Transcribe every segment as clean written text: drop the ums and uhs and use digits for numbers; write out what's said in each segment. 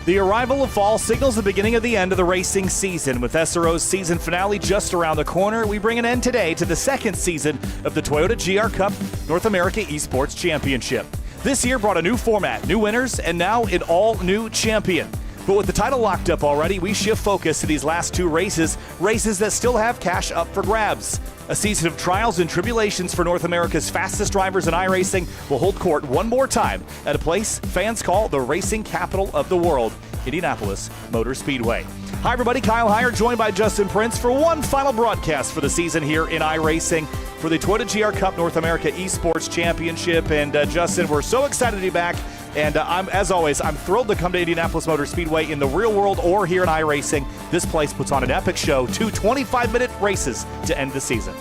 The arrival of fall signals the beginning of the end of the racing season. With SRO's season finale just around the corner, we bring an end today to the second season of the Toyota GR Cup North America eSports Championship. This year brought a new format, new winners, and now an all-new champion. But with the title locked up already, we shift focus to these last two races that still have cash up for grabs. A season of trials and tribulations for North America's fastest drivers in iRacing will hold court one more time at a place fans call the racing capital of the world, Indianapolis Motor Speedway. Hi everybody, Kyle Heyer joined by Justin Prince for one final broadcast for the season here in iRacing for the Toyota GR Cup North America eSports Championship. And Justin, we're so excited to be back. And as always, I'm thrilled to come to Indianapolis Motor Speedway in the real world or here in iRacing. This place puts on an epic show, two 25-minute races to end the season.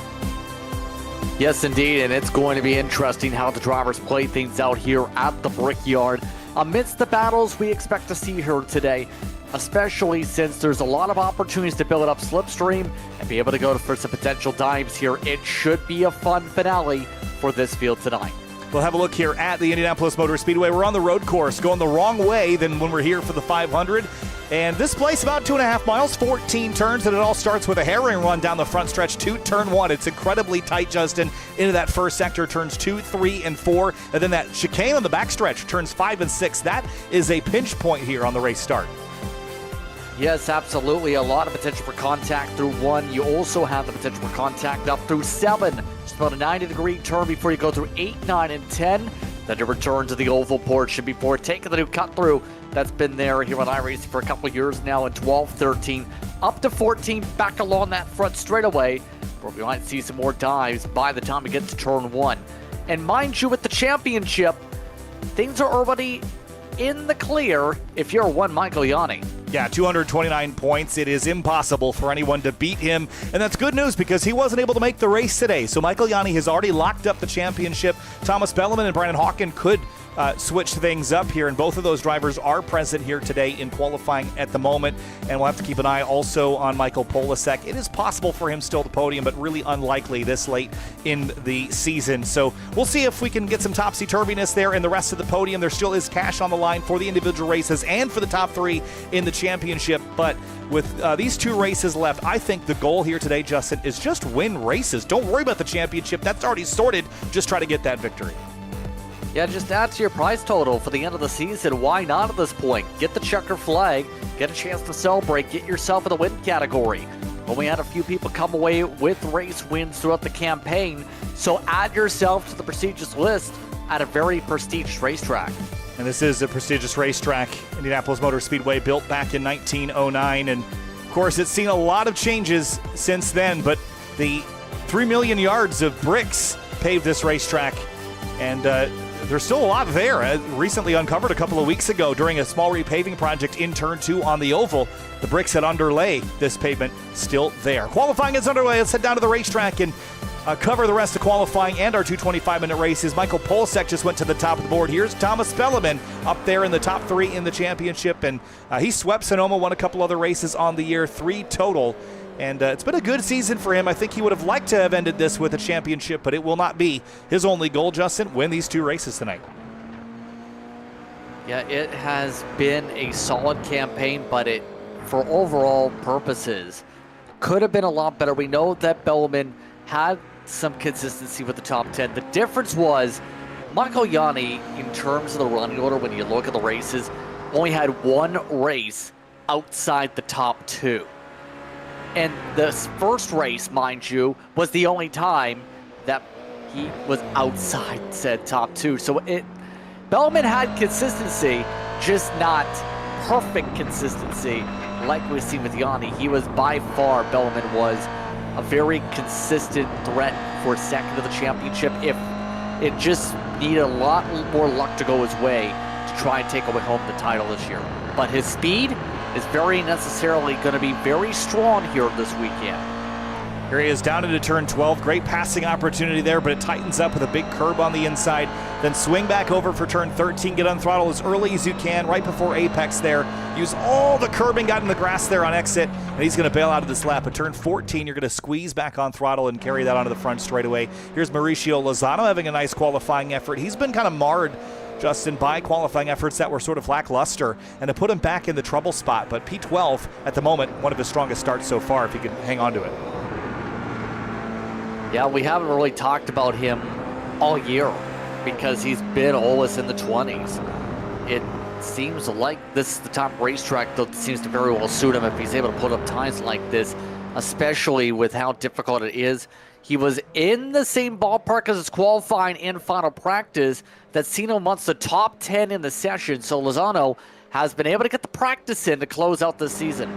Yes, indeed, and it's going to be interesting how the drivers play things out here at the Brickyard amidst the battles we expect to see here today, especially since there's a lot of opportunities to build up slipstream and be able to go for some potential dives here. It should be a fun finale for this field tonight. We'll have a look here at the Indianapolis Motor Speedway. We're on the road course, going the wrong way than when we're here for the 500. And this place, about 2.5 miles, 14 turns, and it all starts with a herring run down the front stretch to turn one. It's incredibly tight, Justin, into that first sector, turns 2, 3, and 4. And then that chicane on the backstretch, turns 5 and 6. That is a pinch point here on the race start. Yes, absolutely. A lot of potential for contact through 1. You also have the potential for contact up through 7. Just about a 90-degree turn before you go through 8, 9, and 10. Then to return to the oval portion before taking the new cut through that's been there here on iRacing for a couple of years now in 12, 13, up to 14, back along that front straightaway, where we might see some more dives by the time we get to turn 1. And mind you, with the championship, things are already in the clear if you're one Michael Yanni. Yeah, 229 points. It is impossible for anyone to beat him. And that's good news because he wasn't able to make the race today. So Michael Yanni has already locked up the championship. Thomas Bellman and Brandon Hawken could switch things up here, and both of those drivers are present here today in qualifying at the moment. And we'll have to keep an eye also on Michael Polasek. It is possible for him still to podium, but really unlikely this late in the season. So we'll see if we can get some topsy-turviness there in the rest of the podium. There still is cash on the line for the individual races and for the top 3 in the championship. But with these 2 races left, I think the goal here today, Justin, is just win races. Don't worry about the championship. That's already sorted. Just try to get that victory. Yeah, just add to your prize total for the end of the season. Why not at this point? Get the checker flag, get a chance to celebrate, get yourself in the win category. Well, we had a few people come away with race wins throughout the campaign, so add yourself to the prestigious list at a very prestigious racetrack. And this is a prestigious racetrack, Indianapolis Motor Speedway, built back in 1909. And, of course, it's seen a lot of changes since then, but the 3 million yards of bricks paved this racetrack. And there's still a lot there. Recently uncovered a couple of weeks ago during a small repaving project in Turn 2 on the oval. The bricks that underlay this pavement still there. Qualifying is underway. Let's head down to the racetrack and cover the rest of qualifying and our 2 25-minute races. Michael Polasek just went to the top of the board. Here's Thomas Bellman up there in the top 3 in the championship. And he swept Sonoma, won a couple other races on the year, 3 total. And it's been a good season for him. I think he would have liked to have ended this with a championship, but it will not be his only goal, Justin. Win these 2 races tonight. Yeah, it has been a solid campaign, but it, for overall purposes, could have been a lot better. We know that Bellman had some consistency with the top 10. The difference was Michael Yanni, in terms of the running order, when you look at the races, only had 1 race outside the top 2. And the first race, mind you, was the only time that he was outside said top 2. So Bellman had consistency, just not perfect consistency like we've seen with Yanni. He was by far, Bellman was a very consistent threat for second to the championship. If it just needed a lot more luck to go his way to try and take away home the title this year. But his speed is very necessarily going to be very strong here this weekend. Here he is down into turn 12. Great passing opportunity there, but it tightens up with a big curb on the inside. then swing back over for turn 13, get on throttle as early as you can, right before apex there. Use all the curbing, got in the grass there on exit, and he's going to bail out of this lap. At turn 14, you're going to squeeze back on throttle and carry that onto the front straightaway. Here's Mauricio Lozano having a nice qualifying effort. He's been kind of marred, Justin, by qualifying efforts that were sort of lackluster, and to put him back in the trouble spot. But P12, at the moment, one of his strongest starts so far, if he can hang on to it. Yeah, we haven't really talked about him all year because he's been always in the 20s. It seems like this is the top racetrack that seems to very well suit him if he's able to put up times like this, especially with how difficult it is. He was in the same ballpark as his qualifying and final practice that seen him amongst the top 10 in the session, so Lozano has been able to get the practice in to close out this season.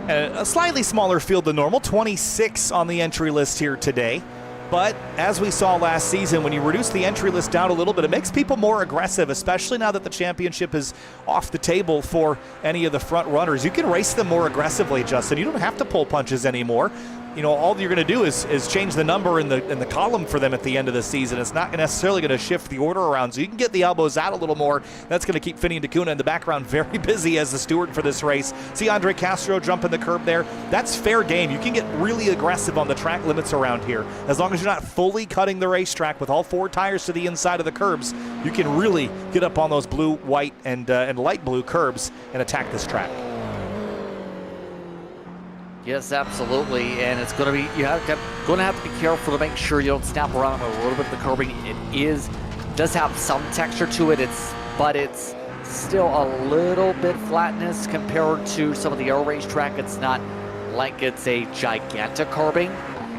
A slightly smaller field than normal, 26 on the entry list here today. But as we saw last season, when you reduce the entry list down a little bit, it makes people more aggressive, especially now that the championship is off the table for any of the front runners. You can race them more aggressively, Justin. You don't have to pull punches anymore. You know, all you're going to do is change the number in the column for them at the end of the season. It's not necessarily going to shift the order around, so you can get the elbows out a little more. That's going to keep Finney and DeCuna in the background very busy as the steward for this race. See Andre Castro jumping the curb there. That's fair game. You can get really aggressive on the track limits around here. As long as you're not fully cutting the racetrack with all 4 tires to the inside of the curbs, you can really get up on those blue, white, and light blue curbs and attack this track. Yes, absolutely, and it's going to be going to have to be careful to make sure you don't snap around a little bit of the curbing. It does have some texture to it, but it's still a little bit flatness compared to some of the air racetrack. It's not like it's a gigantic curbing,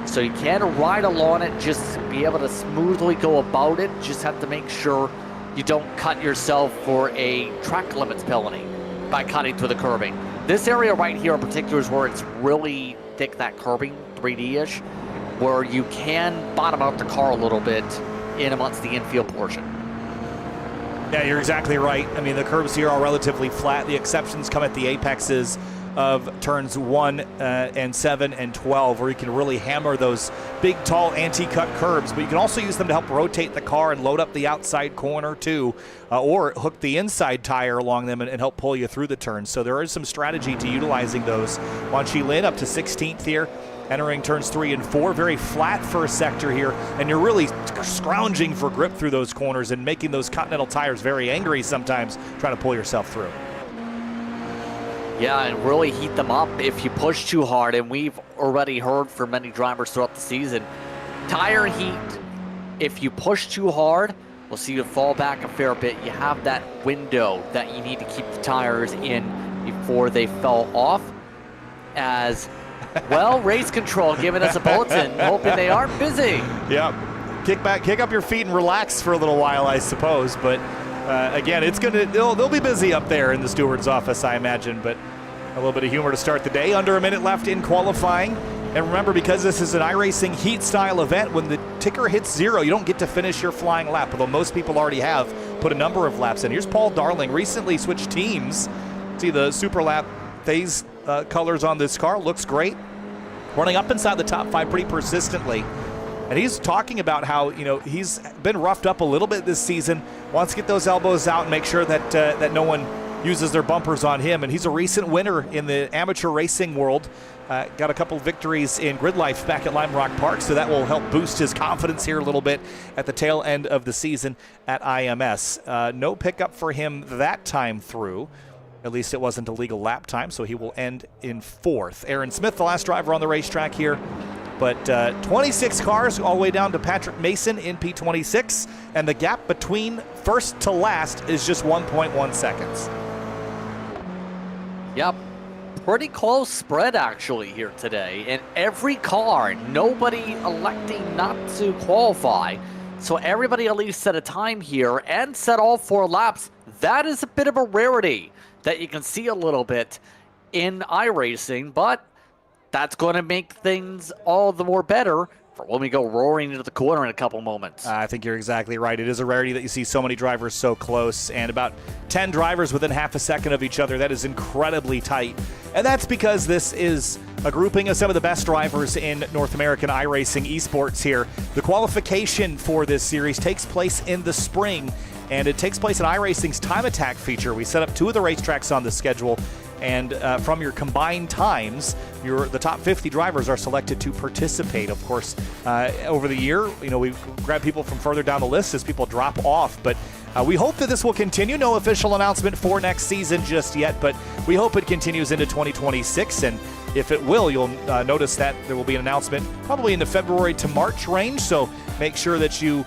so you can ride along it, just be able to smoothly go about it. Just have to make sure you don't cut yourself for a track limits penalty by cutting through the curbing. This area right here in particular is where it's really thick, that curbing, 3D-ish, where you can bottom out the car a little bit in amongst the infield portion. Yeah, you're exactly right. I mean, the curbs here are relatively flat. The exceptions come at the apexes of turns 1 and 7 and 12, where you can really hammer those big, tall, anti-cut curbs, but you can also use them to help rotate the car and load up the outside corner too, or hook the inside tire along them and help pull you through the turns. So there is some strategy to utilizing those. Wan Chi Lin up to 16th here, entering turns 3 and 4. Very flat first sector here, and you're really scrounging for grip through those corners and making those Continental tires very angry sometimes, trying to pull yourself through. Yeah, and really heat them up if you push too hard, and we've already heard from many drivers throughout the season, tire heat, if you push too hard, we'll see you fall back a fair bit. You have that window that you need to keep the tires in before they fell off. As well, race control giving us a bulletin, hoping they aren't busy. Yep. Kick up your feet and relax for a little while, I suppose, but again, they'll be busy up there in the steward's office, I imagine, but a little bit of humor to start the day. Under a minute left in qualifying. And remember, because this is an iRacing heat-style event, when the ticker hits 0, you don't get to finish your flying lap, although most people already have put a number of laps in. Here's Paul Darling, recently switched teams. See the Super Lap phase colors on this car. Looks great. Running up inside the top 5 pretty persistently. And he's talking about how, you know, he's been roughed up a little bit this season, wants to get those elbows out and make sure that that no one uses their bumpers on him. And he's a recent winner in the amateur racing world. Got a couple victories in grid life back at Lime Rock Park, so that will help boost his confidence here a little bit at the tail end of the season at IMS. No pickup for him that time through. At least it wasn't a legal lap time, so he will end in 4th. Aaron Smith, the last driver on the racetrack here. But 26 cars all the way down to Patrick Mason in P26, and the gap between first to last is just 1.1 seconds. Yep, pretty close spread actually here today. And every car, nobody electing not to qualify. So everybody at least set a time here and set all 4 laps. That is a bit of a rarity that you can see a little bit in iRacing, but that's going to make things all the more better when we go roaring into the corner in a couple moments. I think you're exactly right. It is a rarity that you see so many drivers so close, and about 10 drivers within half a second of each other. That is incredibly tight. And that's because this is a grouping of some of the best drivers in North American iRacing esports here. The qualification for this series takes place in the spring, and it takes place in iRacing's Time Attack feature. We set up 2 of the racetracks on the schedule, and from your combined times, the top 50 drivers are selected to participate. Of course, over the year, we grab people from further down the list as people drop off, but we hope that this will continue. No official announcement for next season just yet, but we hope it continues into 2026, and if it will, you'll notice that there will be an announcement probably in the February to March range, so make sure that you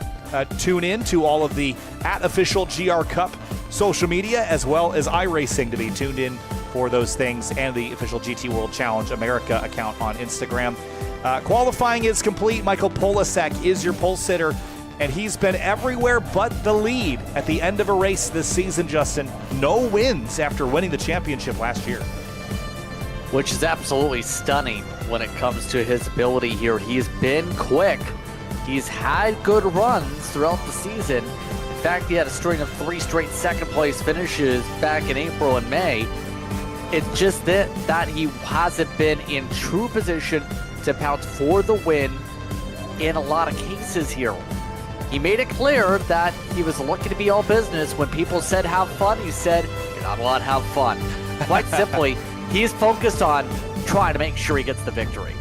tune in to all of the @official GR Cup social media, as well as iRacing, to be tuned in for those things, and the official GT World Challenge America account on Instagram. Qualifying is complete. Michael Polasek is your pole sitter, and he's been everywhere but the lead at the end of a race this season, Justin. No wins after winning the championship last year. Which is absolutely stunning when it comes to his ability here. He's been quick. He's had good runs throughout the season. In fact, he had a string of 3 straight second-place finishes back in April and May. It's just that he hasn't been in true position to pounce for the win in a lot of cases here. He made it clear that he was looking to be all business. When people said have fun, he said, you're not allowed to have fun. Quite simply, he's focused on trying to make sure he gets the victory.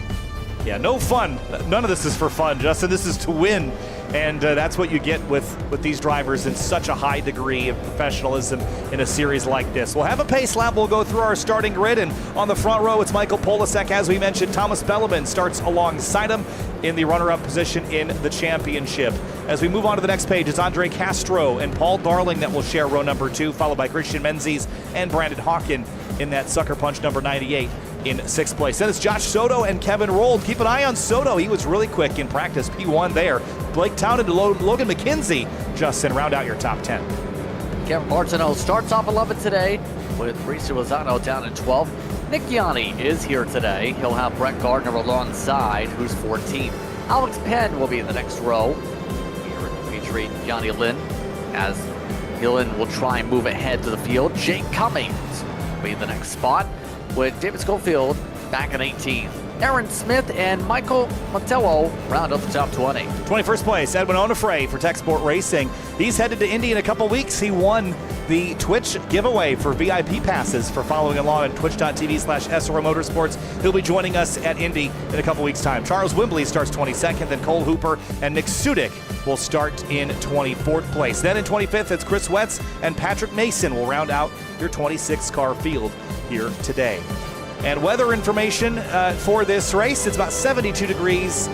Yeah, no fun. None of this is for fun, Justin. This is to win. And that's what you get with these drivers in such a high degree of professionalism in a series like this. We'll have a pace lap. We'll go through our starting grid. And on the front row, it's Michael Polasek. As we mentioned, Thomas Belleman starts alongside him in the runner-up position in the championship. As we move on to the next page, it's Andre Castro and Paul Darling that will share row number 2, followed by Christian Menzies and Brandon Hawken in that sucker punch number 98. In 6th place. Then it's Josh Soto and Kevin Rold. Keep an eye on Soto. He was really quick in practice. P1 there. Blake Town and Logan McKenzie. Justin, round out your top 10. Kevin Martineau starts off 11 today with Risu Lozano down in 12th. Nick Yanni is here today. He'll have Brett Gardner alongside, who's 14th. Alex Penn will be in the next row. Here featuring Yanni Lin, as Lin will try and move ahead to the field. Jake Cummings will be in the next spot, with David Schofield back in 18th. Aaron Smith and Michael Montello round up the top 20. 21st place, Edwin Onofre for Tech Sport Racing. He's headed to Indy in a couple weeks. He won the Twitch giveaway for VIP passes for following along on twitch.tv/SRO Motorsports. He'll be joining us at Indy in a couple weeks' time. Charles Wimbley starts 22nd, then Cole Hooper and Nick Sudik will start in 24th place. Then in 25th, it's Chris Wetz and Patrick Mason will round out your 26-car field here today. And weather information for this race, it's about 72 degrees,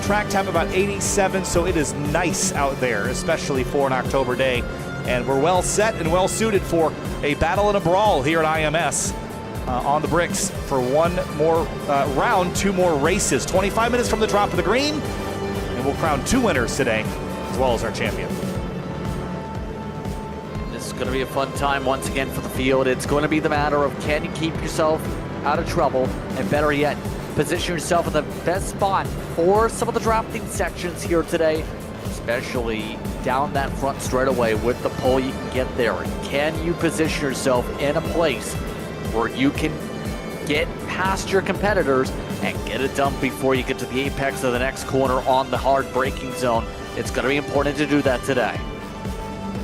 track time about 87, so it is nice out there, especially for an October day. And we're well set and well suited for a battle and a brawl here at IMS on the bricks for one more round, 2 more races. 25 minutes from the drop of the green, and we'll crown 2 winners today, as well as our champion. This is going to be a fun time once again for the field. It's going to be the matter of, can you keep yourself out of trouble, and better yet, position yourself in the best spot for some of the drafting sections here today, especially down that front straightaway with the pole. You can get there. Can you position yourself in a place where you can get past your competitors and get it done before you get to the apex of the next corner on the hard braking zone? It's going to be important to do that today.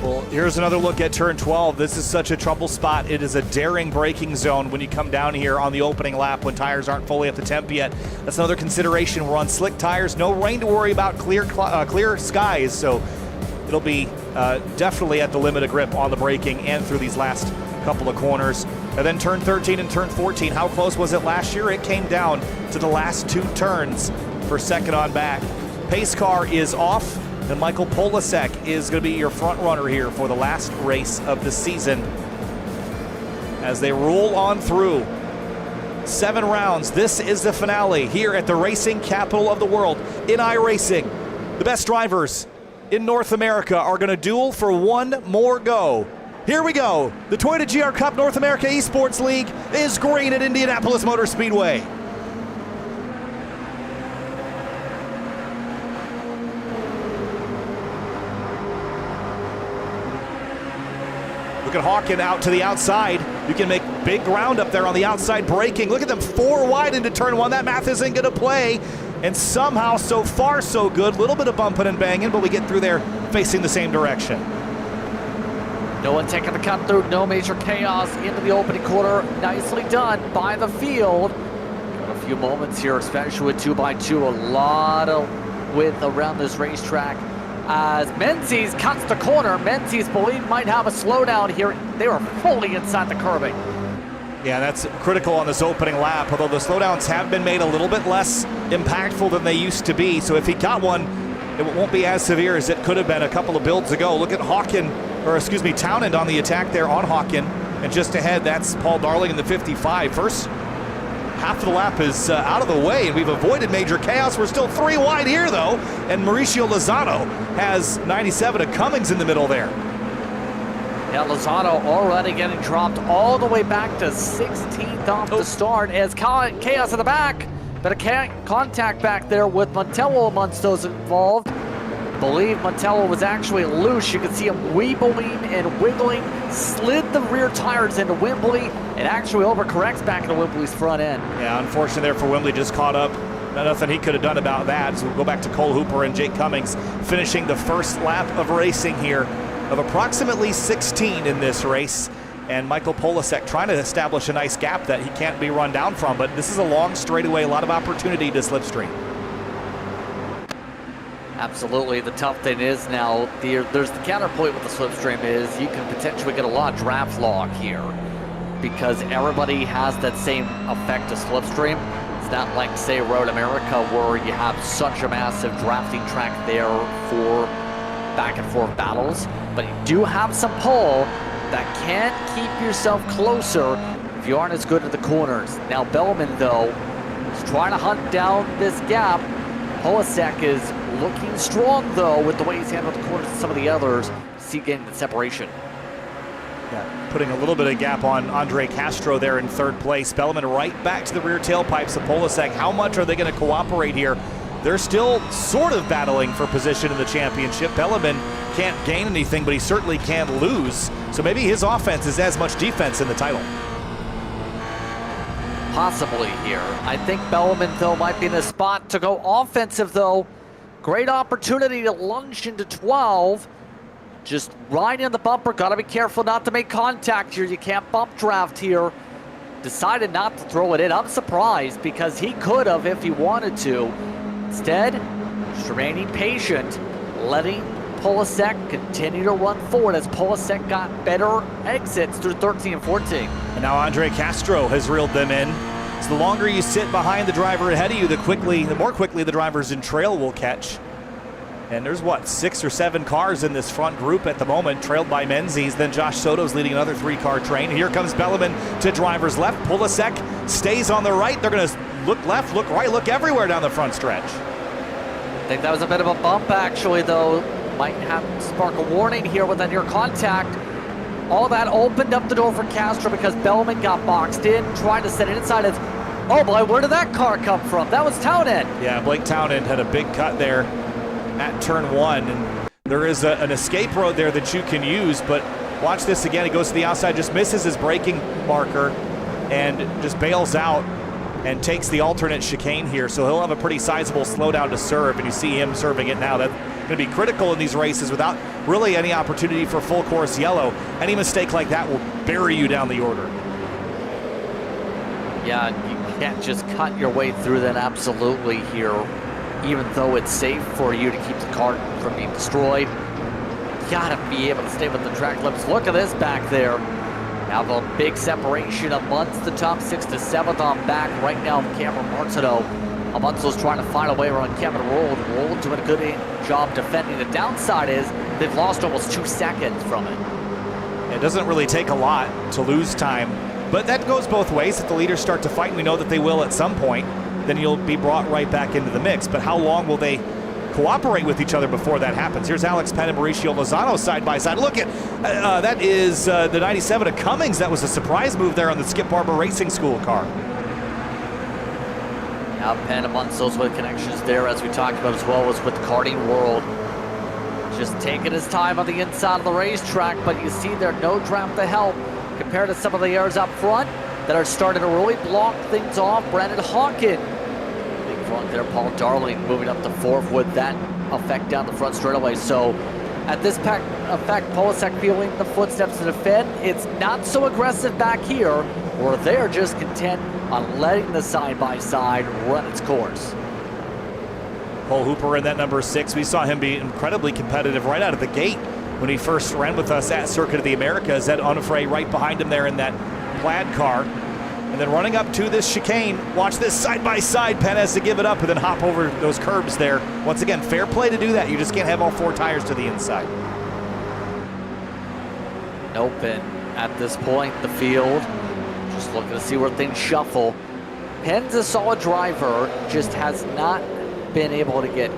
Well, here's another look at turn 12. This is such a trouble spot. It is a daring braking zone when you come down here on the opening lap when tires aren't fully up to temp yet. That's another consideration. We're on slick tires, no rain to worry about, clear skies, so it'll be definitely at the limit of grip on the braking and through these last couple of corners. And then turn 13 and turn 14. How close was it last year? It came down to the last 2 turns for second on back. Pace car is off. And Michael Polasek is going to be your front runner here for the last race of the season as they roll on through 7 rounds. This is the finale here at the racing capital of the world in iRacing. The best drivers in North America are going to duel for one more go. Here we go. The Toyota GR Cup North America eSports League is green at Indianapolis Motor Speedway. Look at Hawken out to the outside. You can make big ground up there on the outside braking. Look at them 4 wide into turn 1. That math isn't going to play. And somehow, so far, so good. Little bit of bumping and banging, but we get through there facing the same direction. No one taking the cut through, no major chaos into the opening quarter. Nicely done by the field. Got a few moments here, especially with 2x2. A lot of width around this racetrack. As Menzies cuts the corner, Menzies believe might have a slowdown here. They were fully inside the curbing. Yeah, that's critical on this opening lap, although the slowdowns have been made a little bit less impactful than they used to be. So if he got one, it won't be as severe as it could have been a couple of builds ago. Look at Townend on the attack there on Hawken. And just ahead, that's Paul Darling in the 55. First half of the lap is out of the way, and we've avoided major chaos. We're still 3 wide here, though. And Mauricio Lozano has 97 of Cummings in the middle there. Yeah, Lozano already getting dropped all the way back to 16th off the start as chaos in the back. But a contact back there with Montello amongst those involved. Believe Montello was actually loose. You can see him weebling and wiggling, slid the rear tires into Wembley, and actually overcorrects back into Wembley's front end. Yeah, unfortunate there for Wembley, just caught up. Nothing he could have done about that. So we'll go back to Cole Hooper and Jake Cummings finishing the first lap of racing here of approximately 16 in this race. And Michael Polasek trying to establish a nice gap that he can't be run down from, but this is a long straightaway, a lot of opportunity to slipstream. Absolutely. The tough thing is now, there's the counterpoint with the slipstream is you can potentially get a lot of draft log here because everybody has that same effect of slipstream. It's not like, say, Road America where you have such a massive drafting track there for back and forth battles, but you do have some pull that can keep yourself closer if you aren't as good at the corners. Now Bellman, though, is trying to hunt down this gap. Polasek is looking strong, though, with the way he's handled the corners and some of the others. See getting the separation. Yeah, putting a little bit of gap on Andre Castro there in third place. Bellman right back to the rear tailpipes of Polasek. How much are they going to cooperate here? They're still sort of battling for position in the championship. Bellman can't gain anything, but he certainly can lose. So maybe his offense is as much defense in the title. Possibly here. I think Bellman, though, might be in a spot to go offensive, though. Great opportunity to lunge into 12. Just right in the bumper. Got to be careful not to make contact here. You can't bump draft here. Decided not to throw it in. I'm surprised because he could have if he wanted to. Instead, just remaining patient, letting Polasek continue to run forward as Polasek got better exits through 13 and 14. And now Andre Castro has reeled them in. So the longer you sit behind the driver ahead of you, the more quickly the drivers in trail will catch. And there's, 6 or 7 cars in this front group at the moment, trailed by Menzies. Then Josh Soto's leading another 3-car train. Here comes Bellman to driver's left. Polasek stays on the right. They're going to look left, look right, look everywhere down the front stretch. I think that was a bit of a bump, actually, though. Might have to spark a warning here with that near contact. All that opened up the door for Castro because Bellman got boxed in, trying to set it inside. Oh boy, where did that car come from? That was Townend. Yeah, Blake Townend had a big cut there at turn 1. And there is an escape road there that you can use, but watch this again. He goes to the outside, just misses his braking marker and just bails out and takes the alternate chicane here. So he'll have a pretty sizable slowdown to serve, and you see him serving it now. That's going to be critical in these races without really any opportunity for full course yellow. Any mistake like that will bury you down the order. Yeah, you can't just cut your way through that absolutely here, even though it's safe for you to keep the car from being destroyed. You gotta be able to stay with the track limits. Look at this back there. Have a big separation amongst the top 6 to 7th on back right now. Cameron Martineau. Alonso's trying to find a way around Kevin Roll. Roll doing a good job defending. The downside is they've lost almost 2 seconds from it. It doesn't really take a lot to lose time, but that goes both ways. If the leaders start to fight, and we know that they will at some point, then you'll be brought right back into the mix. But how long will they cooperate with each other before that happens? Here's Alex Penn and Mauricio Lozano side by side. Look at that is the 97 of Cummings. That was a surprise move there on the Skip Barber Racing School car. Now Penn amongst those with connections there, as we talked about as well, was with the karting world. just taking his time on the inside of the racetrack, but you see there no draft to help compared to some of the airs up front that are starting to really block things off. Brandon Hawkin, big front there. Paul Darling moving up to fourth with that effect down the front straightaway. So at this effect, Polasek feeling the footsteps to defend. It's not so aggressive back here, where they're just content on letting the side-by-side run its course. Cole Hooper in that number 6. We saw him be incredibly competitive right out of the gate when he first ran with us at Circuit of the Americas. Ed Onufray right behind him there in that plaid car. And then running up to this chicane, watch this side-by-side. Penn has to give it up and then hop over those curbs there. Once again, fair play to do that. You just can't have all 4 tires to the inside. Nope, and at this point, the field just looking to see where things shuffle. Penn's a solid driver, just has not been able to get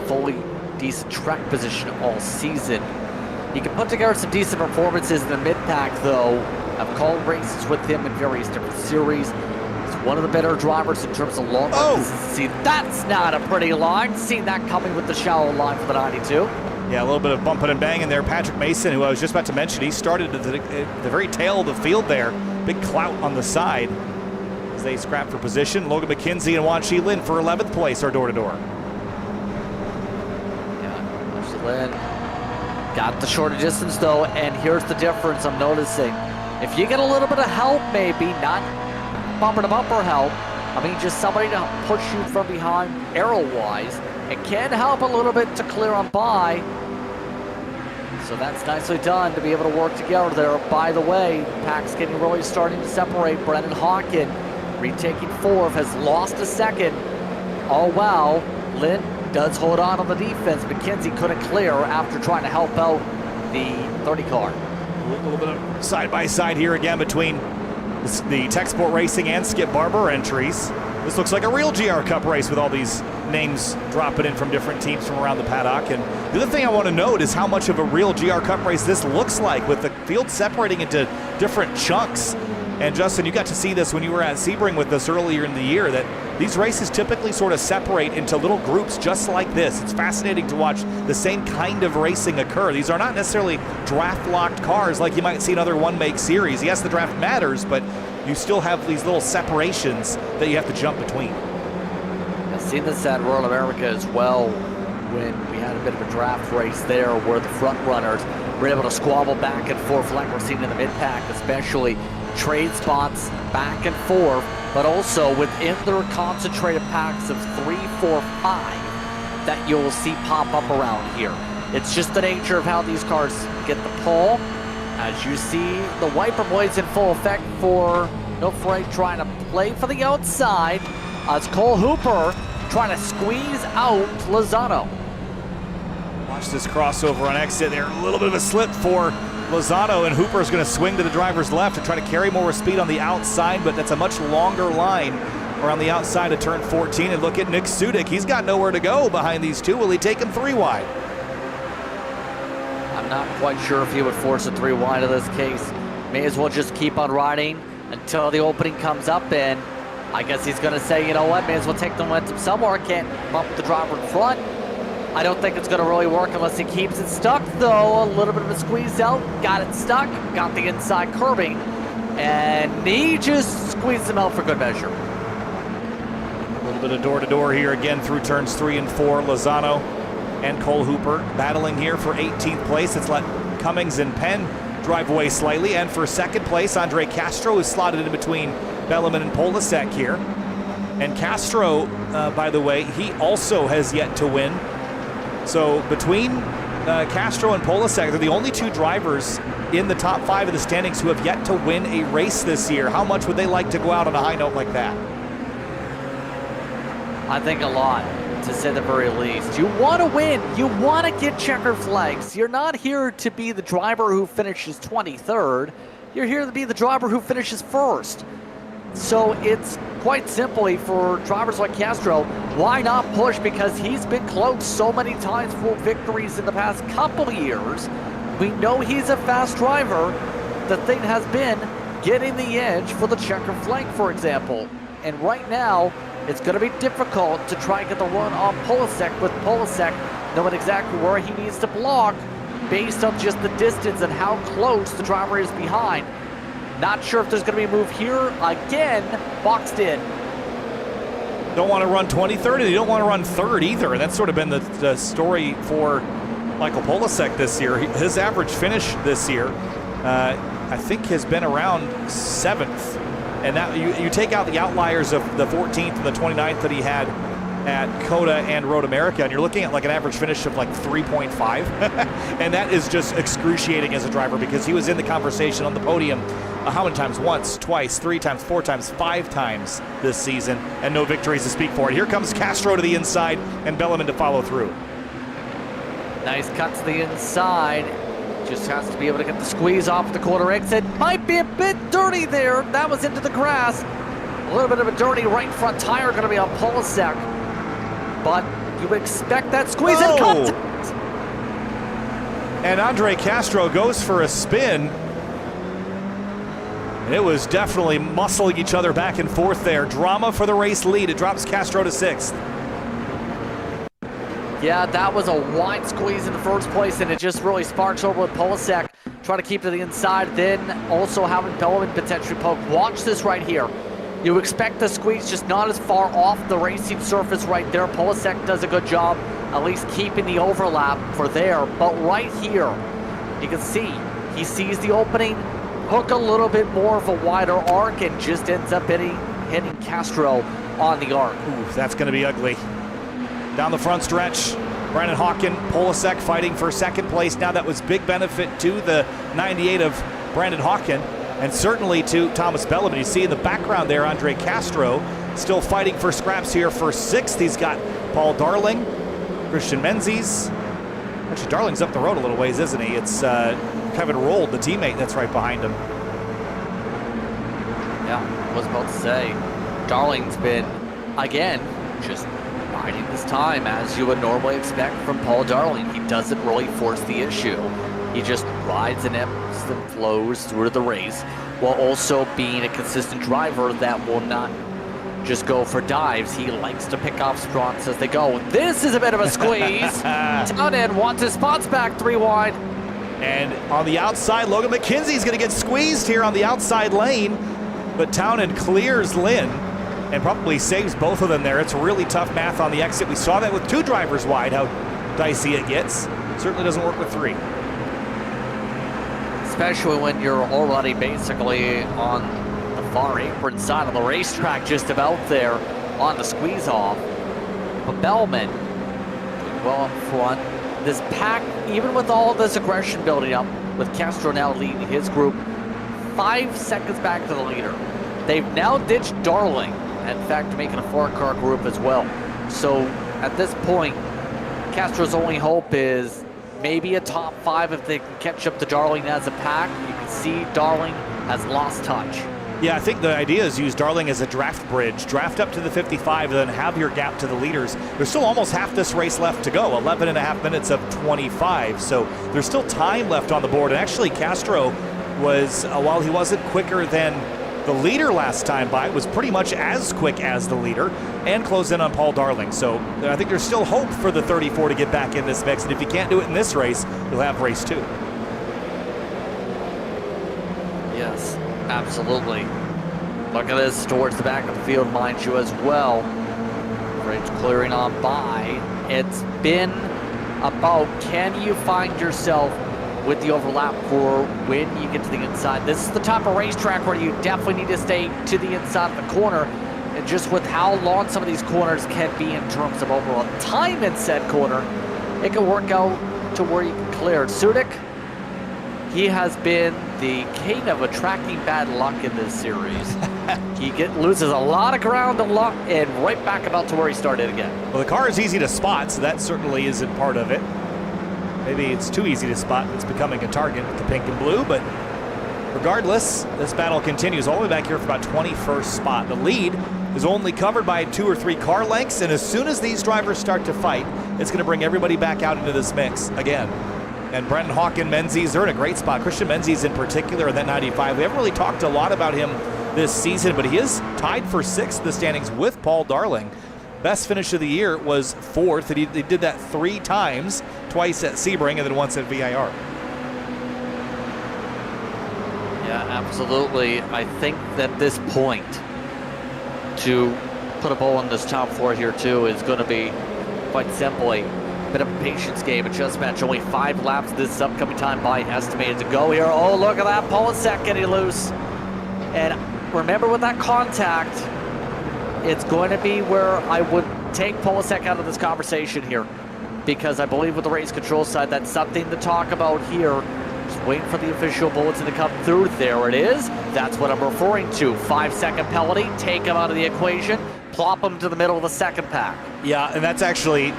fully decent track position all season. He can put together some decent performances in the mid-pack, though. I've called races with him in various different series. He's one of the better drivers in terms of long consistency. That's not a pretty line. Seen that coming with the shallow line for the 92. Yeah, a little bit of bumping and banging there. Patrick Mason, who I was just about to mention, he started at the very tail of the field there. Big clout on the side as they scrap for position. Logan McKenzie and Wan Chi Lin for 11th place are door-to-door. Yeah, Wan Chi Lin got the shorter distance, though, and here's the difference I'm noticing. If you get a little bit of help, maybe, not bumper-to-bumper help, I mean just somebody to push you from behind arrow-wise, it can help a little bit to clear on by. So that's nicely done to be able to work together there. By the way, the pack's getting really starting to separate. Brendan Hawkin retaking 4th, has lost a 2nd. Oh wow, Lynn does hold on the defense. McKenzie couldn't clear after trying to help out the 30 car. A little bit of side-by-side here again between the Tech Sport Racing and Skip Barber entries. This looks like a real GR Cup race with all these names dropping in from different teams from around the paddock. And the other thing I want to note is how much of a real GR Cup race this looks like, with the field separating into different chunks. And Justin, you got to see this when you were at Sebring with us earlier in the year, that these races typically sort of separate into little groups just like this. It's fascinating to watch the same kind of racing occur. These are not necessarily draft-locked cars like you might see in other one-make series. Yes, the draft matters, but you still have these little separations that you have to jump between. I've seen this at Royal America as well, when we had a bit of a draft race there where the front runners were able to squabble back and forth like we're seeing in the mid-pack, especially trade spots back and forth, but also within their concentrated packs of 3, 4, 5 that you'll see pop up around here. It's just the nature of how these cars get the pull. As you see, the wiper blades in full effect for Onufray trying to play for the outside, as Cole Hooper trying to squeeze out Lozano. Watch this crossover on exit there. A little bit of a slip for Lozano, and Hooper's going to swing to the driver's left and try to carry more speed on the outside, but that's a much longer line around the outside of turn 14. And look at Nick Sudik. He's got nowhere to go behind these two. Will he take him 3 wide? I'm not quite sure if he would force a 3 wide in this case. May as well just keep on riding until the opening comes up, and I guess he's going to say, you know what, may as well take the momentum somewhere. Can't bump the driver in front. I don't think it's going to really work unless he keeps it stuck, though. A little bit of a squeeze out, got it stuck, got the inside curbing, and he just squeezed him out for good measure. A little bit of door-to-door here again through turns 3 and 4. Lozano and Cole Hooper battling here for 18th place. It's let Cummings and Penn drive away slightly, and for 2nd place, Andre Castro is slotted in between Belleman and Polasek here. And Castro, by the way, he also has yet to win. So between Castro and Polasek, they're the only 2 drivers in the top 5 of the standings who have yet to win a race this year. How much would they like to go out on a high note like that? I think a lot, to say the very least. You want to win. You want to get checker flags. You're not here to be the driver who finishes 23rd. You're here to be the driver who finishes 1st. So it's quite simply for drivers like Castro, why not push? Because he's been close so many times for victories in the past couple of years. We know he's a fast driver. The thing has been getting the edge for the checker flank, for example. And right now, it's going to be difficult to try and get the run on Polasek, with Polasek knowing exactly where he needs to block based on just the distance and how close the driver is behind. Not sure if there's going to be a move here. Again, boxed in. Don't want to run 20-30. You don't want to run third either. And that's sort of been the story for Michael Polasek this year. His average finish this year, I think, has been around 7th. And that you take out the outliers of the 14th and the 29th that he had at COTA and Road America, and you're looking at like an average finish of like 3.5. And that is just excruciating as a driver, because he was in the conversation on the podium how many times? Once, twice, 3 times, 4 times, 5 times this season, and no victories to speak for it. Here comes Castro to the inside and Belleman to follow through. Nice cut to the inside. Just has to be able to get the squeeze off the corner exit. Might be a bit dirty there. That was into the grass. A little bit of a dirty right front tire going to be on Polasek. But you would expect that squeeze and contact. And Andre Castro goes for a spin. And it was definitely muscling each other back and forth there. Drama for the race lead. It drops Castro to 6th. Yeah, that was a wide squeeze in the first place, and it just really sparks over with Polasek trying to keep to the inside, then also having Belleman potentially poke. Watch this right here. You expect the squeeze just not as far off the racing surface right there. Polasek does a good job at least keeping the overlap for there, but right here, you can see he sees the opening, hook a little bit more of a wider arc, and just ends up hitting Castro on the arc. Ooh, that's going to be ugly. Down the front stretch, Brandon Hawken, Polasek fighting for 2nd place. Now that was big benefit to the 98 of Brandon Hawken, and certainly to Thomas Belleman. You see in the background there, Andre Castro still fighting for scraps here for 6th. He's got Paul Darling, Christian Menzies. Actually, Darling's up the road a little ways, isn't he? It's Kevin Rold, the teammate that's right behind him. Yeah, I was about to say, Darling's been, again, just biding his time, as you would normally expect from Paul Darling. He doesn't really force the issue. He just rides and ebbs and flows through the race, while also being a consistent driver that will not just go for dives. He likes to pick off spots as they go. This is a bit of a squeeze. Townend wants his spots back 3 wide. And on the outside, Logan McKenzie's going to get squeezed here on the outside lane, but Townend clears Lynn and probably saves both of them there. It's really tough math on the exit. We saw that with 2 drivers wide, how dicey it gets. Certainly doesn't work with 3. Especially when you're already basically on the far apron side of the racetrack, just about there on the squeeze off. But Belleman doing well up front. This pack, even with all this aggression building up, with Castro now leading his group 5 seconds back to the leader. They've now ditched Darling. In fact, making a 4-car group as well. So at this point, Castro's only hope is maybe a top 5 if they can catch up to Darling as a pack. You can see Darling has lost touch. Yeah, I think the idea is use Darling as a draft bridge. Draft up to the 55, and then have your gap to the leaders. There's still almost half this race left to go, 11 and a half minutes of 25. So there's still time left on the board. And actually, Castro was, while he wasn't quicker than the leader last time by, was pretty much as quick as the leader and closed in on Paul Darling. So I think there's still hope for the 34 to get back in this mix. And if you can't do it in this race, you'll have race 2. Yes, absolutely. Look at this towards the back of the field, mind you, as well. Bridge clearing on by. It's been about, can you find yourself with the overlap for when you get to the inside? This is the type of racetrack where you definitely need to stay to the inside of the corner. And just with how long some of these corners can be in terms of overall time in said corner, it can work out to where you can clear. Sudik, he has been the king of attracting bad luck in this series. He loses a lot of ground and luck, and right back about to where he started again. Well, the car is easy to spot, so that certainly isn't part of it. Maybe it's too easy to spot and it's becoming a target with the pink and blue, but regardless, this battle continues all the way back here for about 21st spot. The lead is only covered by 2 or 3 car lengths, and as soon as these drivers start to fight, it's going to bring everybody back out into this mix again. And Brenton Hawken, Menzies, they're in a great spot. Christian Menzies in particular in that 95. We haven't really talked a lot about him this season, but he is tied for 6th in the standings with Paul Darling. Best finish of the year was 4th, and he did that 3 times, twice at Sebring and then once at VIR. Yeah, absolutely. I think that this point to put a bow on this top 4 here too is going to be quite simply a bit of a patience game. It just match only 5 laps this upcoming time by estimated to go here. Oh, look at that, Polasek getting loose. And remember with that contact, it's going to be where I would take Polasek out of this conversation here, because I believe with the race control side, that's something to talk about here. Just waiting for the official bulletin to come through. There it is. That's what I'm referring to. 5-second penalty, take him out of the equation, plop him to the middle of the second pack. Yeah, and that's actually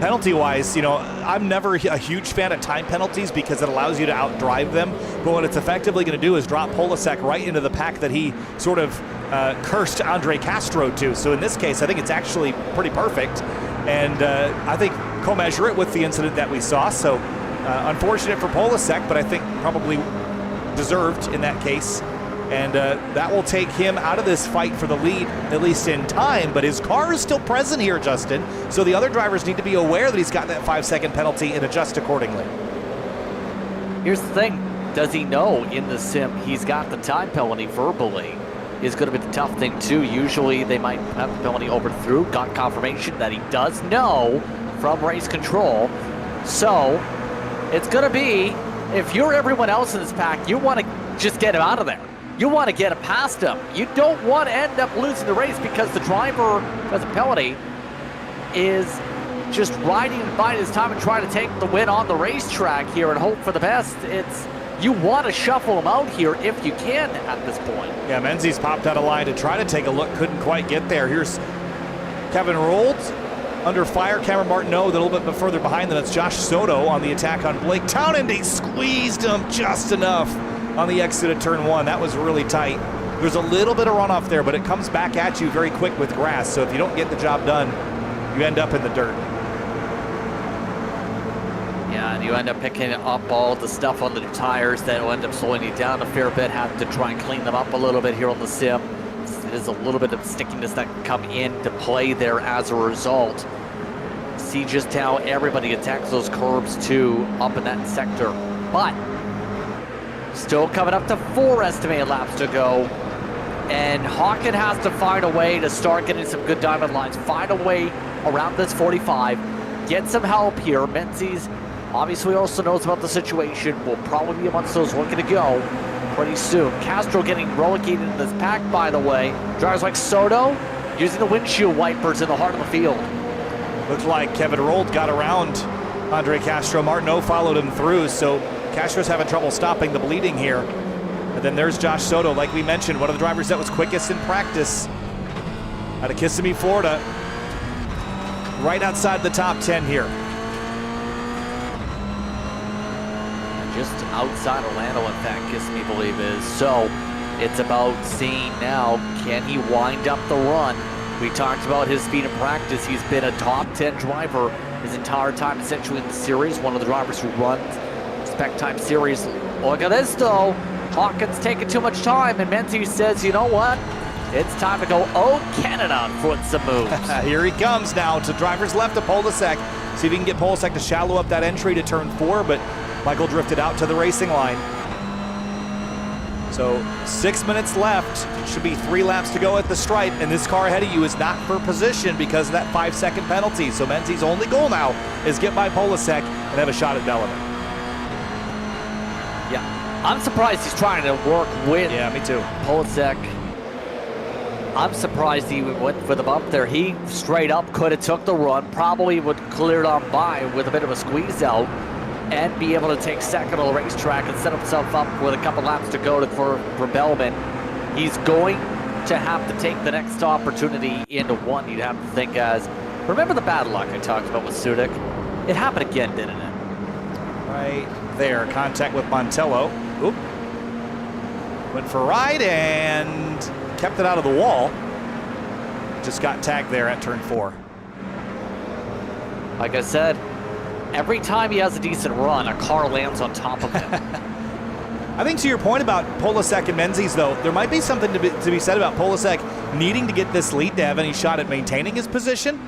penalty-wise, you know, I'm never a huge fan of time penalties because it allows you to outdrive them. But what it's effectively going to do is drop Polasek right into the pack that he sort of cursed Andre Castro to. So in this case, I think it's actually pretty perfect. And I think commensurate with the incident that we saw. So unfortunate for Polasek, but I think probably deserved in that case. And that will take him out of this fight for the lead, at least in time. But his car is still present here, Justin. So the other drivers need to be aware that he's got that 5-second penalty and adjust accordingly. Here's the thing. Does he know in the sim he's got the time penalty verbally? Is going to be the tough thing too. Usually they might have the penalty overthrough. Got confirmation that he does know from race control. So it's going to be, if you're everyone else in this pack, you want to just get him out of there. You want to get it past him. You don't want to end up losing the race because the driver who has a penalty is just riding and biding his time and trying to take the win on the racetrack here and hope for the best. You want to shuffle him out here if you can at this point. Yeah, Menzies popped out of line to try to take a look, couldn't quite get there. Here's Kevin Rold under fire. Cameron Martineau a little bit further behind them. That's Josh Soto on the attack on Blake Townend. He squeezed him just enough on the exit of turn 1. That was really tight. There's a little bit of runoff there, but it comes back at you very quick with grass. So if you don't get the job done, you end up in the dirt. Yeah, and you end up picking up all the stuff on the tires that will end up slowing you down a fair bit. Have to try and clean them up a little bit here on the sim. There's a little bit of stickiness that can come into play there as a result. See just how everybody attacks those curbs too up in that sector. But still coming up to 4 estimated laps to go. And Hawken has to find a way to start getting some good diamond lines. Find a way around this 45. Get some help here. Menzies obviously also knows about the situation. Will probably be amongst those looking to go pretty soon. Castro getting relegated in this pack, by the way. Drivers like Soto using the windshield wipers in the heart of the field. Looked like Kevin Rold got around Andre Castro. Martineau followed him through, so Castro's having trouble stopping the bleeding here. And then there's Josh Soto, like we mentioned, one of the drivers that was quickest in practice out of Kissimmee, Florida. Right outside the top 10 here. Just outside Orlando, in fact, Kissimmee, I believe is. So it's about seeing now, can he wind up the run? We talked about his speed in practice. He's been a top 10 driver his entire time, essentially in the series. One of the drivers who runs Spec Time Series. Look at this, though. Hawkins taking too much time, and Menzies says, you know what? It's time to go, oh, Canada, foot some moves. Here he comes now to drivers left to Polasek. See if he can get Polasek to shallow up that entry to turn 4, but Michael drifted out to the racing line. So 6 minutes left. Should be 3 laps to go at the stripe, and this car ahead of you is not for position because of that 5-second penalty. So Menzies' only goal now is get by Polasek and have a shot at Bellamy. Yeah, I'm surprised he's trying to work with me too. Polasek. I'm surprised he went for the bump there. He straight up could have took the run, probably would clear it on by with a bit of a squeeze out and be able to take second on the racetrack and set himself up with a couple laps to go for Bellman. He's going to have to take the next opportunity into one, you'd have to think, as remember the bad luck I talked about with Sudik? It happened again, didn't it? Right there, contact with Montello. Oop. Went for a ride and kept it out of the wall. Just got tagged there at turn 4. Like I said, every time he has a decent run, a car lands on top of him. I think to your point about Polasek and Menzies, though, there might be something to be said about Polasek needing to get this lead to have any shot at maintaining his position,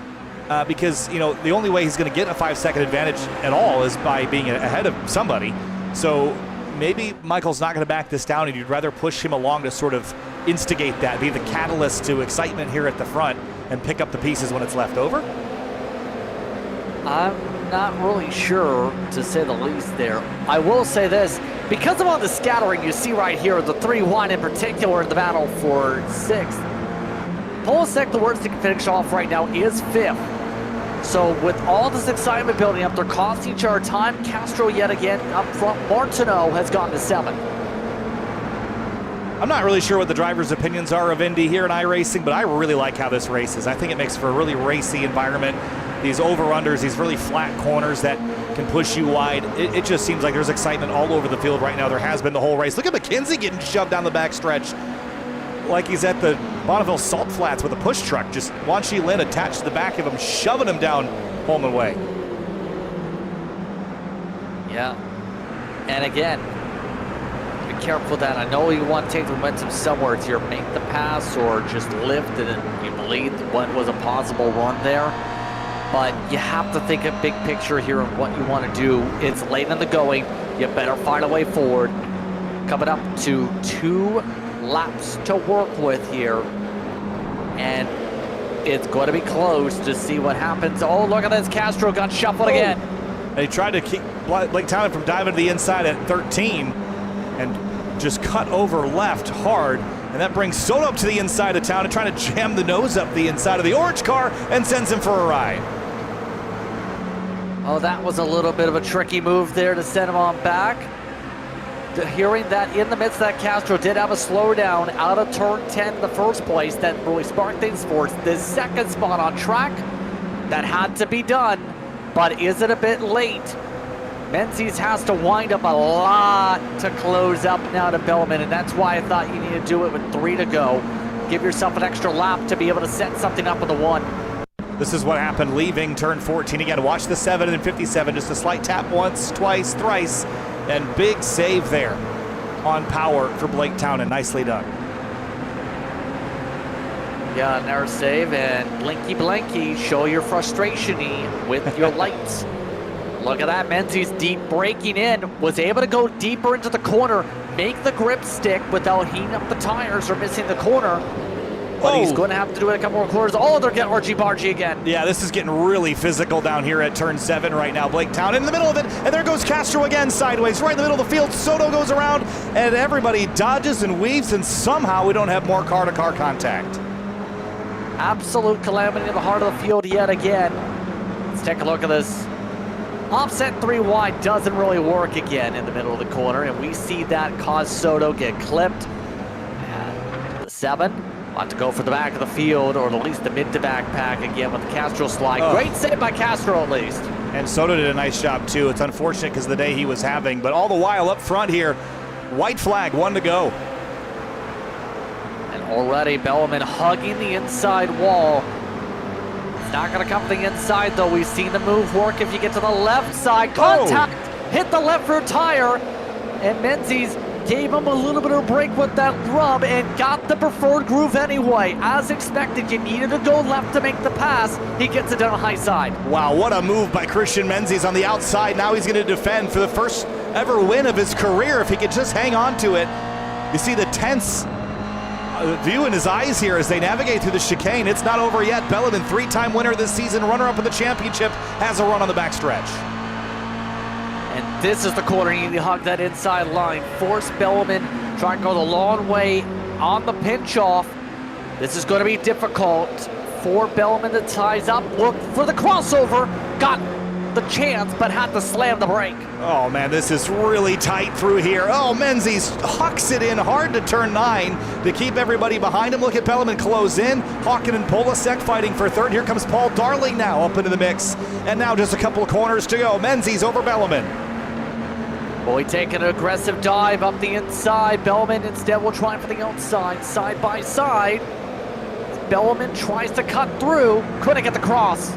because, you know, the only way he's going to get a 5-second advantage at all is by being ahead of somebody. So maybe Michael's not going to back this down, and you'd rather push him along to sort of instigate that, be the catalyst to excitement here at the front, and pick up the pieces when it's left over? I'm not really sure, to say the least there. I will say this, because of all the scattering you see right here, the 3 wide in particular in the battle for 6th, Polasek, the worst he can finish off right now, is 5th. So with all this excitement building up, they're costing each other time. Castro yet again up front. Martineau has gone to 7th. I'm not really sure what the drivers' opinions are of Indy here in iRacing, but I really like how this race is. I think it makes for a really racy environment. These over-unders, these really flat corners that can push you wide. It just seems like there's excitement all over the field right now. There has been the whole race. Look at McKenzie getting shoved down the backstretch like he's at the Bonneville Salt Flats with a push truck. Just Wan Shi Lin attached to the back of him, shoving him down Pullman Way. Yeah. And again, be careful that I know you want to take the momentum somewhere. It's either make the pass or just lift it and you believe what was a possible run there. But you have to think a big picture here of what you want to do. It's late in the going. You better find a way forward. Coming up to 2 laps to work with here. And it's going to be close to see what happens. Oh, look at this. Castro got shuffled again. They tried to keep Blake Town from diving to the inside at 13 and just cut over left hard. And that brings Soto up to the inside of town and trying to jam the nose up the inside of the orange car and sends him for a ride. Oh, that was a little bit of a tricky move there to send him on back. Hearing that in the midst of that, Castro did have a slowdown out of turn 10 in the first place that really sparked things for us. The second spot on track, that had to be done, but is it a bit late? Menzies has to wind up a lot to close up now to Bellman, and that's why I thought you need to do it with 3 to go. Give yourself an extra lap to be able to set something up with a 1. This is what happened leaving turn 14. Again, watch the 7 and 57. Just a slight tap once, twice, thrice, and big save there on power for Blake Townend. Nicely done. Yeah, narrow save, and blinky, show your frustration-y with your lights. Look at that, Menzies deep braking in, was able to go deeper into the corner, make the grip stick without heating up the tires or missing the corner. But he's going to have to do it a couple more quarters. Oh, they're getting argy-bargy again. Yeah, this is getting really physical down here at turn 7 right now. Blake Town in the middle of it, and there goes Castro again sideways, right in the middle of the field. Soto goes around, and everybody dodges and weaves, and somehow we don't have more car-to-car contact. Absolute calamity in the heart of the field yet again. Let's take a look at this. Offset 3 wide doesn't really work again in the middle of the corner, and we see that cause Soto get clipped. And the 7. Want to go for the back of the field, or at least the mid to back pack again with the Castro slide. Oh. Great save by Castro at least. And Soto did a nice job too. It's unfortunate because of the day he was having, but all the while up front here, white flag, 1 to go. And already Bellman hugging the inside wall. It's not going to come to the inside though. We've seen the move work if you get to the left side. Contact, hit the left rear tire, and Menzies gave him a little bit of a break with that rub and got the preferred groove anyway. As expected, you needed to go left to make the pass. He gets it down the high side. Wow, what a move by Christian Menzies on the outside. Now he's going to defend for the first ever win of his career if he could just hang on to it. You see the tense view in his eyes here as they navigate through the chicane. It's not over yet. Bellman, 3-time winner this season, runner-up in the championship, has a run on the backstretch. And this is the corner. You need to hug that inside line. Force Bellman, try and go the long way on the pinch off. This is going to be difficult for Bellman to ties up. Look for the crossover. Got the chance, but had to slam the brake. Oh man, this is really tight through here. Oh, Menzies hucks it in hard to turn 9 to keep everybody behind him. Look at Bellman close in. Hawken and Polasek fighting for third. Here comes Paul Darling now up into the mix. And now just a couple of corners to go. Menzies over Bellman. Boy, taking an aggressive dive up the inside. Bellman instead will try for the outside, side by side. Bellman tries to cut through, couldn't get the cross.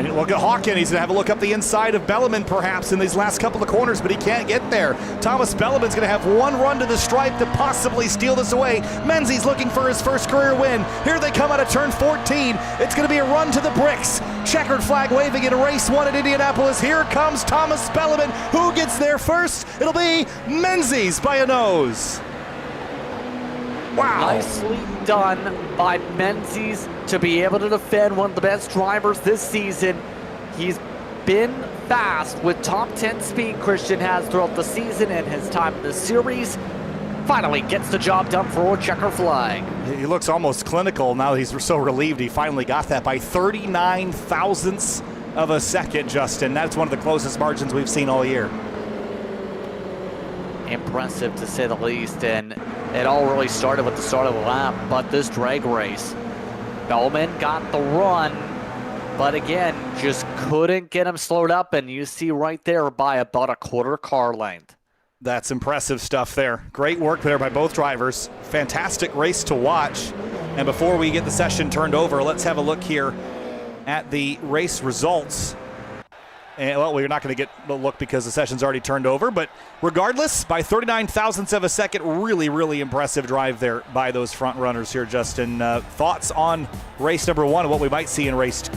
And look at Hawken. He's going to have a look up the inside of Belleman perhaps in these last couple of corners, but he can't get there. Thomas Belleman's going to have one run to the stripe to possibly steal this away. Menzies looking for his first career win. Here they come out of turn 14. It's going to be a run to the bricks. Checkered flag waving in race 1 at Indianapolis. Here comes Thomas Belleman. Who gets there first? It'll be Menzies by a nose. Wow. Nicely done by Menzies to be able to defend one of the best drivers this season. He's been fast with top 10 speed, Christian has throughout the season, and his time in the series finally gets the job done for a checker flag. He looks almost clinical now. He's so relieved he finally got that by 39 thousandths of a second, Justin. That's one of the closest margins we've seen all year. Impressive to say the least, and it all really started with the start of the lap, but this drag race, Belleman got the run, but again, just couldn't get him slowed up, and you see right there by about a quarter car length. That's impressive stuff there. Great work there by both drivers. Fantastic race to watch. And before we get the session turned over, let's have a look here at the race results. And, well, we're not going to get a look because the session's already turned over, but regardless, by 39 thousandths of a second, really, really impressive drive there by those front runners here, Justin. Thoughts on race number 1 and what we might see in race 2?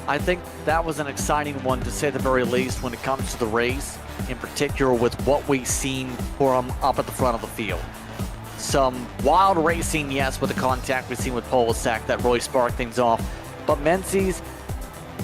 I think that was an exciting one, to say the very least, when it comes to the race, in particular with what we've seen from up at the front of the field. Some wild racing, yes, with the contact we've seen with Polasek that really sparked things off, but Menzies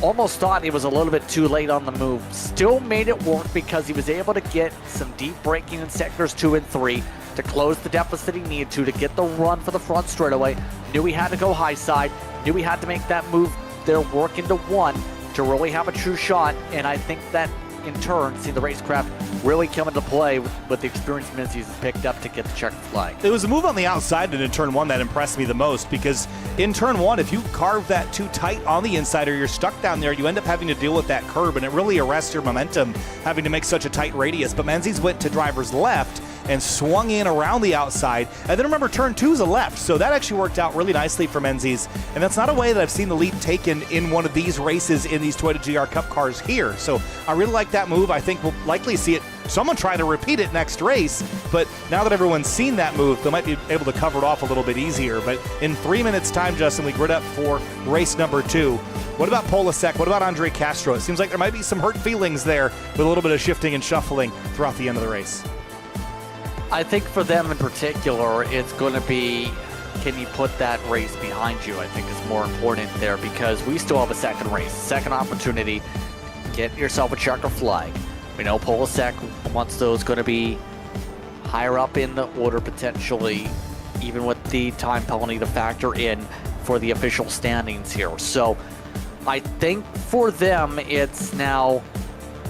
almost thought he was a little bit too late on the move. Still made it work because he was able to get some deep braking in sectors 2 and 3 to close the deficit he needed to get the run for the front straightaway. Knew he had to go high side, knew he had to make that move there, work into 1 to really have a true shot, and I think that in turn, see the racecraft really come into play with the experience Menzies has picked up to get the checkered flag. It was a move on the outside and in turn 1 that impressed me the most, because in turn 1, if you carve that too tight on the inside or you're stuck down there, you end up having to deal with that curb, and it really arrests your momentum having to make such a tight radius. But Menzies went to driver's left and swung in around the outside. And then remember, turn 2 is a left, so that actually worked out really nicely for Menzies. And that's not a way that I've seen the lead taken in one of these races in these Toyota GR Cup cars here. So I really like that move. I think we'll likely see it, someone try to repeat it next race, but now that everyone's seen that move, they might be able to cover it off a little bit easier. But in 3 minutes time, Justin, we grid up for race number 2. What about Polasek? What about Andre Castro? It seems like there might be some hurt feelings there with a little bit of shifting and shuffling throughout the end of the race. I think for them in particular, it's going to be, can you put that race behind you? I think is more important there, because we still have a second race, second opportunity. Get yourself a checker flag. We know Polasek wants those going to be higher up in the order potentially, even with the time penalty to factor in for the official standings here. So I think for them, it's now,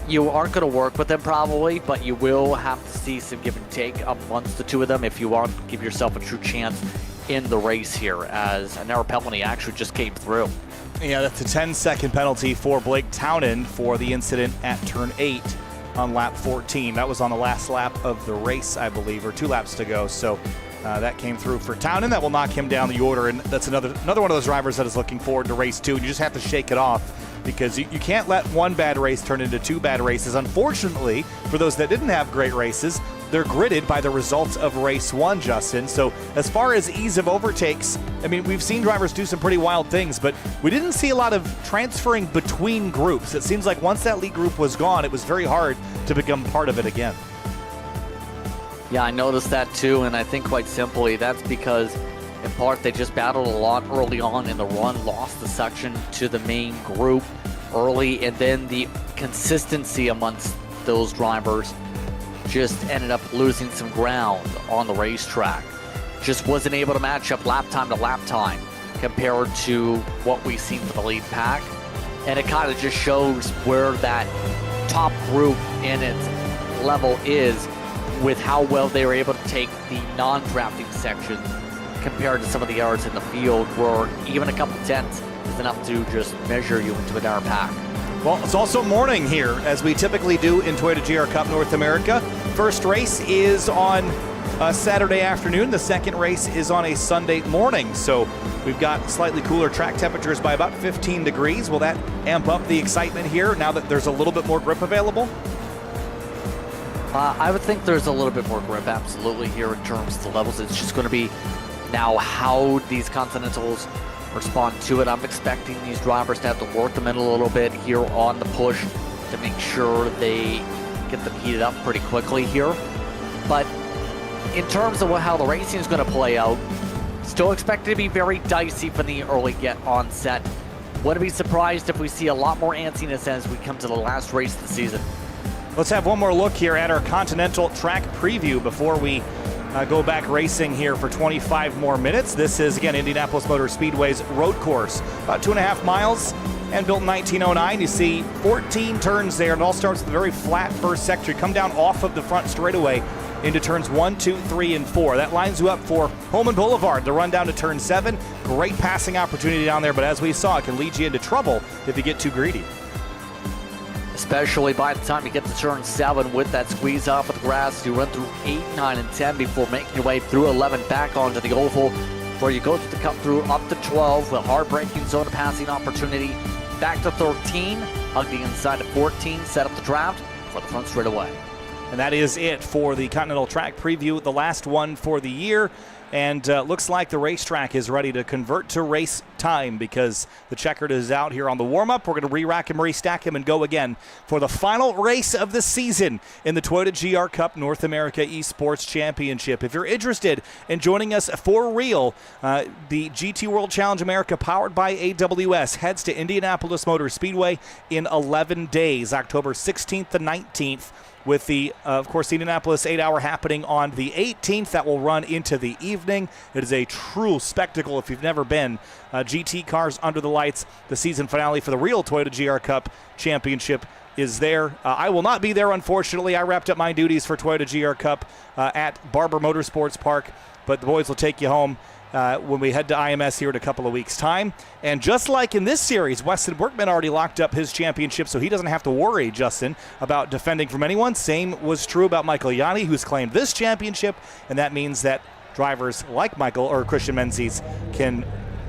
you aren't going to work with them probably, but you will have to see some give and take amongst the two of them if you want to give yourself a true chance in the race here, as an error penalty actually just came through. Yeah, that's a 10-second penalty for Blake Townend for the incident at turn 8 on lap 14. That was on the last lap of the race, I believe, or 2 laps to go. So that came through for Townend. That will knock him down the order, and that's another one of those drivers that is looking forward to race 2. And you just have to shake it off, because you can't let one bad race turn into 2 bad races. Unfortunately, for those that didn't have great races, they're gridded by the results of race 1, Justin. So as far as ease of overtakes, I mean, we've seen drivers do some pretty wild things, but we didn't see a lot of transferring between groups. It seems like once that lead group was gone, it was very hard to become part of it again. Yeah, I noticed that too, and I think quite simply that's because in part they just battled a lot early on in the run, lost the section to the main group early, and then the consistency amongst those drivers just ended up losing some ground on the racetrack. Just wasn't able to match up lap time to lap time compared to what we've seen for the lead pack, and it kind of just shows where that top group in its level is with how well they were able to take the non-drafting sections compared to some of the errors in the field, where even a couple tenths is enough to just measure you into an error pack. Well, it's also morning here, as we typically do in Toyota GR Cup North America. First race is on Saturday afternoon. The second race is on a Sunday morning, so we've got slightly cooler track temperatures by about 15 degrees. Will that amp up the excitement here now that there's a little bit more grip available? I would think there's a little bit more grip, absolutely, here in terms of the levels. It's just going to be now how these Continentals respond to it. I'm expecting these drivers to have to work them in a little bit here on the push to make sure they get them heated up pretty quickly here. But in terms of how the racing is going to play out, still expected to be very dicey for the early get on set. Wouldn't be surprised if we see a lot more antsiness as we come to the last race of the season. Let's have one more look here at our Continental track preview before we go back racing here for 25 more minutes. This is, again, Indianapolis Motor Speedway's road course. About 2.5 miles and built in 1909. You see 14 turns there. It all starts with a very flat first sector. You come down off of the front straightaway into turns 1, 2, 3, and 4. That lines you up for Holman Boulevard, the run down to turn 7. Great passing opportunity down there, but as we saw, it can lead you into trouble if you get too greedy. Especially by the time you get to turn 7 with that squeeze off of the grass. You run through 8, 9, and 10 before making your way through 11 back onto the oval, where you go through the cut through up to 12 with a hard braking zone of passing opportunity. Back to 13, hug the inside of 14, set up the draft for the front straightaway. And that is it for the Continental Track Preview, the last one for the year. And looks like the racetrack is ready to convert to race time because the checkered is out here on the warm-up. We're going to re-rack him, restack him, and go again for the final race of the season in the Toyota GR Cup North America eSports Championship. If you're interested in joining us for real, the GT World Challenge America powered by AWS heads to Indianapolis Motor Speedway in 11 days, October 16th to 19th. With the, of course, the Indianapolis 8-hour happening on the 18th. That will run into the evening. It is a true spectacle if you've never been. GT cars under the lights. The season finale for the real Toyota GR Cup Championship is there. I will not be there, unfortunately. I wrapped up my duties for Toyota GR Cup at Barber Motorsports Park, but the boys will take you home when we head to IMS here in a couple of weeks' time. And just like in this series, Weston Workman already locked up his championship, so he doesn't have to worry, Justin, about defending from anyone. Same was true about Michael Yanni, who's claimed this championship, and that means that drivers like Michael or Christian Menzies can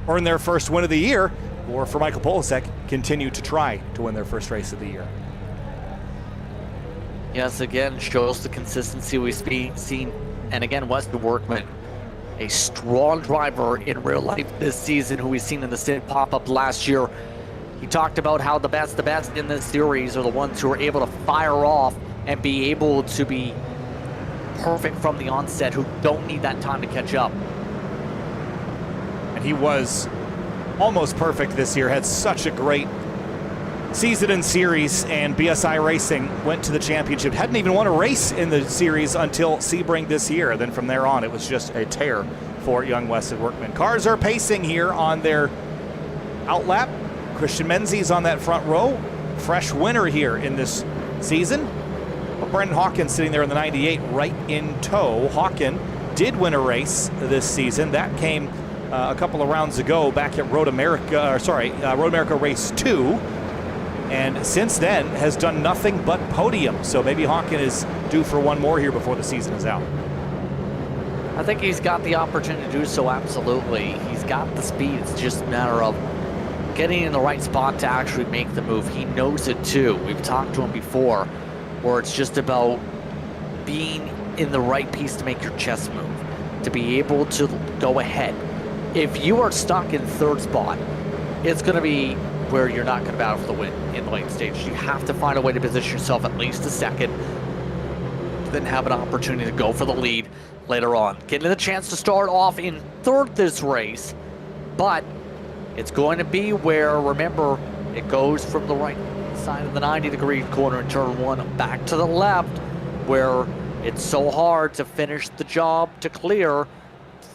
earn their first win of the year, or for Michael Polasek, continue to try to win their first race of the year. Yes, again, shows the consistency we've seen. And again, Weston Workman, a strong driver in real life this season, who we've seen in the Sid pop-up last year. He talked about how the best in this series are the ones who are able to fire off and be able to be perfect from the onset, who don't need that time to catch up. And he was almost perfect this year, had such a great season and series, and BSI Racing went to the championship. Hadn't even won a race in the series until Sebring this year. Then from there on, it was just a tear for young Weston Workman. Cars are pacing here on their outlap. Christian Menzies on that front row. Fresh winner here in this season. But Brendan Hawkins sitting there in the 98 right in tow. Hawkins did win a race this season. That came a couple of rounds ago back at Road America, Road America Race 2. And since then has done nothing but podium. So maybe Hawkins is due for one more here before the season is out. I think he's got the opportunity to do so, absolutely. He's got the speed. It's just a matter of getting in the right spot to actually make the move. He knows it too. We've talked to him before, where it's just about being in the right piece to make your chest move, to be able to go ahead. If you are stuck in third spot, it's going to be where you're not going to battle for the win in the late stage. You have to find a way to position yourself at least a second, then have an opportunity to go for the lead later on. Getting the chance to start off in third this race, but it's going to be where, remember, it goes from the right side of the 90-degree corner in turn 1 back to the left, where it's so hard to finish the job to clear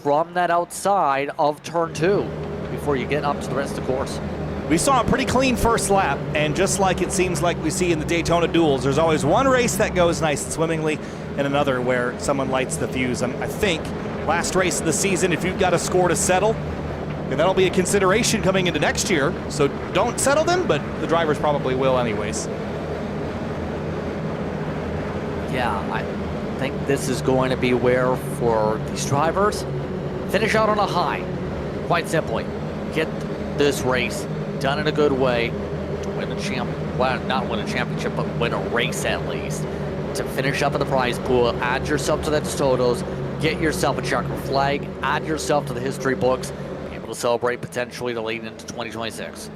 from that outside of turn 2 before you get up to the rest of the course. We saw a pretty clean first lap, and just like it seems like we see in the Daytona duels, there's always one race that goes nice and swimmingly and another where someone lights the fuse. I think last race of the season, if you've got a score to settle, and that'll be a consideration coming into next year, so don't settle them, but the drivers probably will anyways. Yeah, think this is going to be where, for these drivers, finish out on a high. Quite simply, get this race done in a good way to win a well, not win a championship, but win a race at least. To finish up in the prize pool, add yourself to the totals, get yourself a checker flag, add yourself to the history books, be able to celebrate potentially to lead into 2026.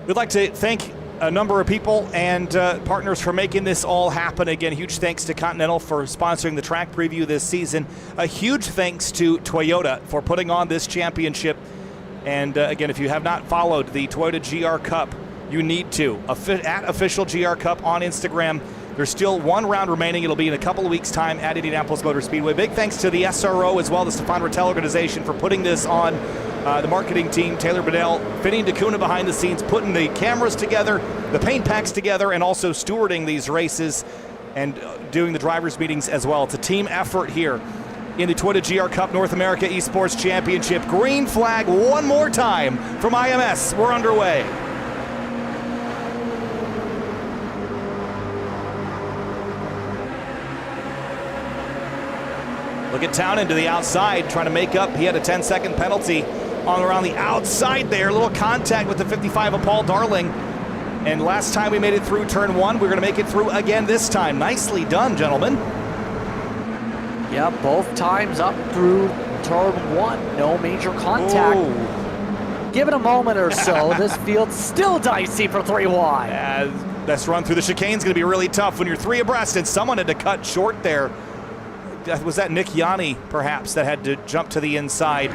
We'd like to thank a number of people and partners for making this all happen. Again, huge thanks to Continental for sponsoring the track preview this season. A huge thanks to Toyota for putting on this championship. And again, if you have not followed the Toyota GR Cup, you need to. At Official GR Cup on Instagram. There's still one round remaining. It'll be in a couple of weeks' time at Indianapolis Motor Speedway. Big thanks to the SRO as well, the Stefan Rattel organization, for putting this on. The marketing team, Taylor Bedell, Vinny DeCuna behind the scenes, putting the cameras together, the paint packs together, and also stewarding these races and doing the drivers' meetings as well. It's a team effort here in the Toyota GR Cup North America eSports Championship. Green flag one more time from IMS. We're underway. Look at Townend to the outside, trying to make up. He had a 10-second penalty on around the outside there. A little contact with the 55 of Paul Darling. And last time we made it through turn one, we're going to make it through again this time. Nicely done, gentlemen. Yeah, both times up through turn one. No major contact. Ooh. Give it a moment or so. This field's still dicey for 3 wide. This run through the chicane's going to be really tough when you're 3 abreast, and someone had to cut short there. Was that Nick Yanni, perhaps, that had to jump to the inside?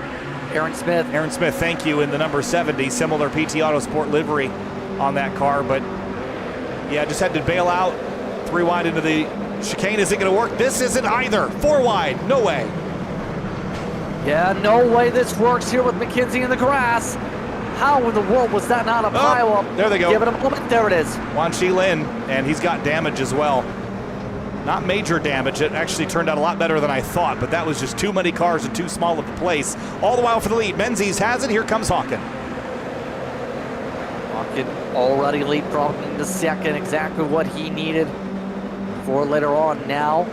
Aaron Smith. Aaron Smith, thank you, in the number 70, similar PT Autosport livery on that car. But, yeah, just had to bail out. 3 wide into the chicane. Isn't going to work. This isn't either. 4 wide. No way. Yeah, no way this works here with McKenzie in the grass. How in the world was that not a pileup? There they go. Give it a moment. There it is. Wan Chi Lin, and he's got damage as well. Not major damage. It actually turned out a lot better than I thought, but that was just too many cars and too small of a place. All the while for the lead. Menzies has it. Here comes Hawken. Hawken already leapfrogging the second. Exactly what he needed for later on. Now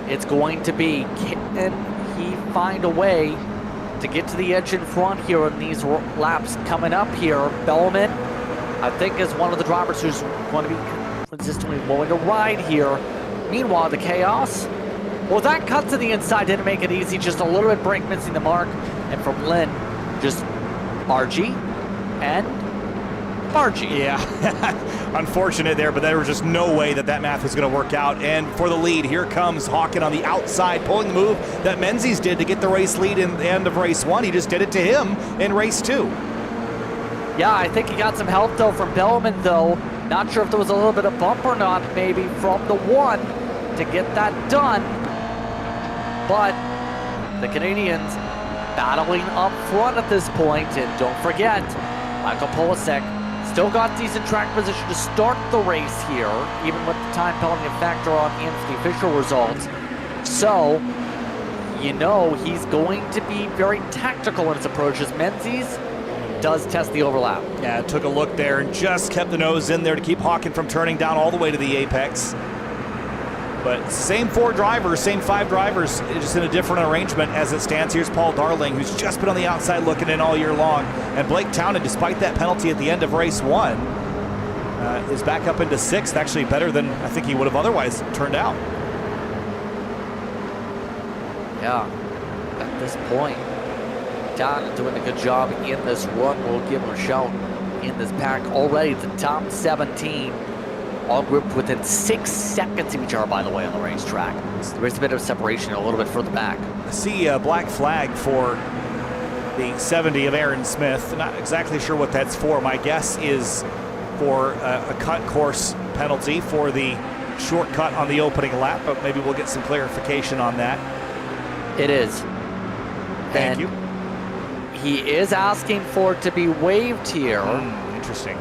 it's going to be, can he find a way to get to the edge in front here in these laps coming up here? Bellman, I think, is one of the drivers who's going to be consistently willing to ride here. Meanwhile, the chaos, well, that cut to the inside didn't make it easy. Just a little bit brake missing the mark. And from Lynn, just RG and RG. Yeah, unfortunate there, but there was just no way that that math was going to work out. And for the lead, here comes Hawken on the outside, pulling the move that Menzies did to get the race lead in the end of race 1. He just did it to him in race 2. Yeah, I think he got some help, though, from Bellman, though. Not sure if there was a little bit of bump or not, maybe, from the 1 to get that done. But the Canadians battling up front at this point. And don't forget, Michael Polasek still got decent track position to start the race here, even with the time penalty a factor on in for the official results. So, you know, he's going to be very tactical in his approaches. Menzies does test the overlap. Yeah, took a look there and just kept the nose in there to keep Hawken from turning down all the way to the apex. But same 4 drivers, same 5 drivers, just in a different arrangement as it stands. Here's Paul Darling, who's just been on the outside looking in all year long. And Blake Townend, despite that penalty at the end of race 1, is back up into 6th, actually better than I think he would have otherwise turned out. Yeah, at this point, Townend doing a good job in this run. We'll give him a shout in this pack already. The top 17. All grouped within 6 seconds of each other, by the way, on the racetrack. There is a bit of separation a little bit further back. I see a black flag for the 70 of Aaron Smith. Not exactly sure what that's for. My guess is for a cut course penalty for the shortcut on the opening lap, but maybe we'll get some clarification on that. It is. Thank you. He is asking for it to be waived here. Interesting.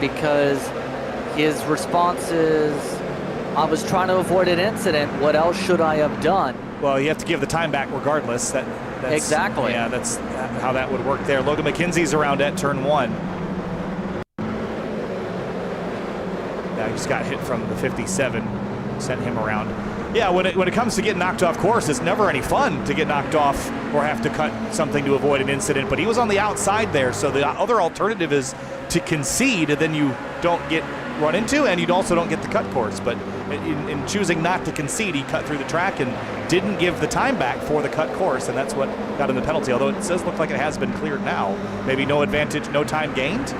Because his response is, I was trying to avoid an incident. What else should I have done? Well, you have to give the time back regardless. That's, exactly. Yeah, that's how that would work there. Logan McKenzie's around at turn 1. Now he just got hit from the 57, sent him around. Yeah, when it comes to getting knocked off course, it's never any fun to get knocked off or have to cut something to avoid an incident. But he was on the outside there, so the other alternative is to concede, and then you don't get run into, and you also don't get the cut course. But in choosing not to concede, he cut through the track and didn't give the time back for the cut course, and that's what got him the penalty. Although it does look like it has been cleared now. Maybe no advantage, no time gained.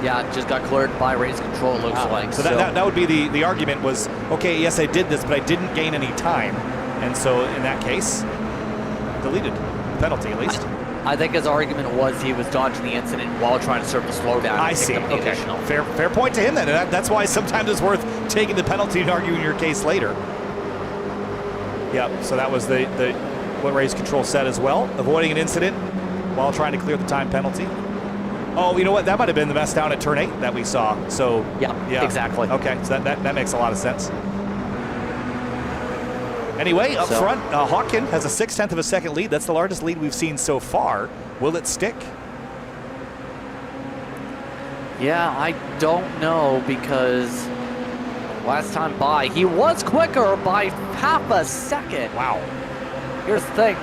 Yeah, it just got cleared by race control, it looks like. So that would be the argument was, okay, yes, I did this, but I didn't gain any time. And so in that case, deleted the penalty at least. I think his argument was he was dodging the incident while trying to serve the slowdown. I see. Okay. Fair point to him then. That's why sometimes it's worth taking the penalty and arguing your case later. Yep, so that was what race control said as well. Avoiding an incident while trying to clear the time penalty. Oh, you know what? That might have been the mess down at turn 8 that we saw. So yeah, exactly. Okay, so that makes a lot of sense. Anyway, up front, Hawken has a 0.6 of a second lead. That's the largest lead we've seen so far. Will it stick? Yeah, I don't know, because last time by, he was quicker by half a second. Wow. Here's the thing.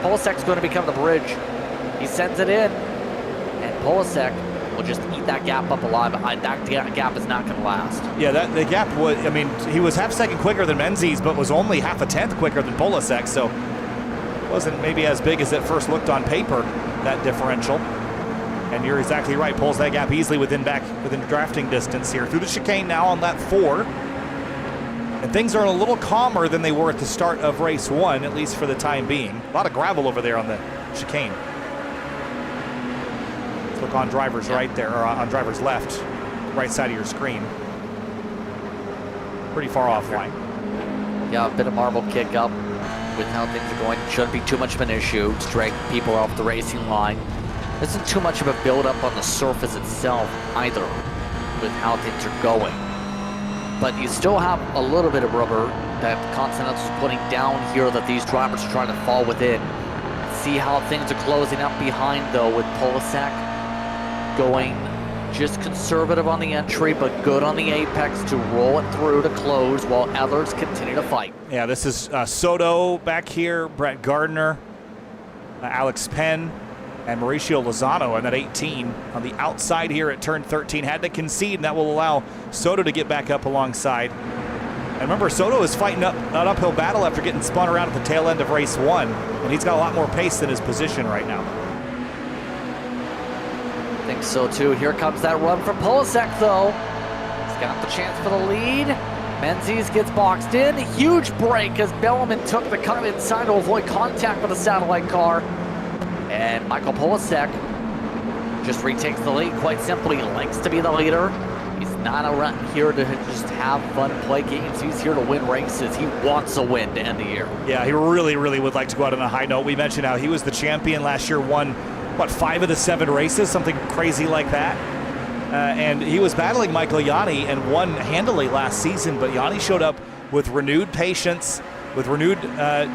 Polassek's going to become the bridge. He sends it in, and Polasek will just eat that gap up alive. That gap is not going to last. Yeah, the gap was, I mean, he was half a second quicker than Menzies, but was only half a tenth quicker than Polasek, so it wasn't maybe as big as it first looked on paper, that differential. And you're exactly right, pulls that gap easily within drafting distance here. Through the chicane now on lap 4. And things are a little calmer than they were at the start of race 1, at least for the time being. A lot of gravel over there on the chicane. Let's look on driver's right there, or on driver's left, right side of your screen. Pretty far offline. Yeah, a bit of marble kick up with how things are going. Shouldn't be too much of an issue to drag people off the racing line. Isn't too much of a build-up on the surface itself either with how things are going. But you still have a little bit of rubber that Continental's putting down here that these drivers are trying to fall within. See how things are closing up behind, though, with Polasek going just conservative on the entry, but good on the apex to roll it through to close while others continue to fight. Yeah, this is Soto back here, Brett Gardner, Alex Penn, and Mauricio Lozano on that 18 on the outside here at turn 13. Had to concede, and that will allow Soto to get back up alongside. And remember, Soto is fighting an uphill battle after getting spun around at the tail end of race 1, and he's got a lot more pace than his position right now. I think so too. Here comes that run from Polasek, though. He's got the chance for the lead. Menzies gets boxed in. Huge break as Bellman took the cut inside to avoid contact with the satellite car. And Michael Polasek just retakes the lead quite simply. He likes to be the leader. He's not around here to just have fun, play games. He's here to win races. He wants a win to end the year. Yeah, he really, really would like to go out on a high note. We mentioned how he was the champion last year, won, what, 5 of the 7 races, something crazy like that. And he was battling Michael Yanni and won handily last season, but Yanni showed up with renewed patience, with renewed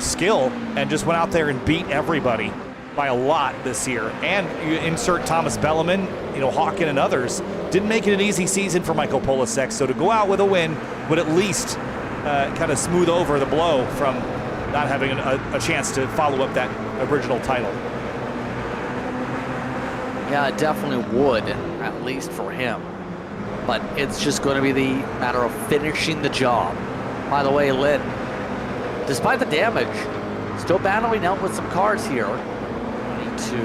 skill, and just went out there and beat everybody by a lot this year. And you insert Thomas Bellman, Hawken and others. Didn't make it an easy season for Michael Polasek, so to go out with a win would at least kind of smooth over the blow from not having a chance to follow up that original title. Yeah, it definitely would, at least for him. But it's just going to be the matter of finishing the job. By the way, Lynn, despite the damage, still battling out with some cars here. 22,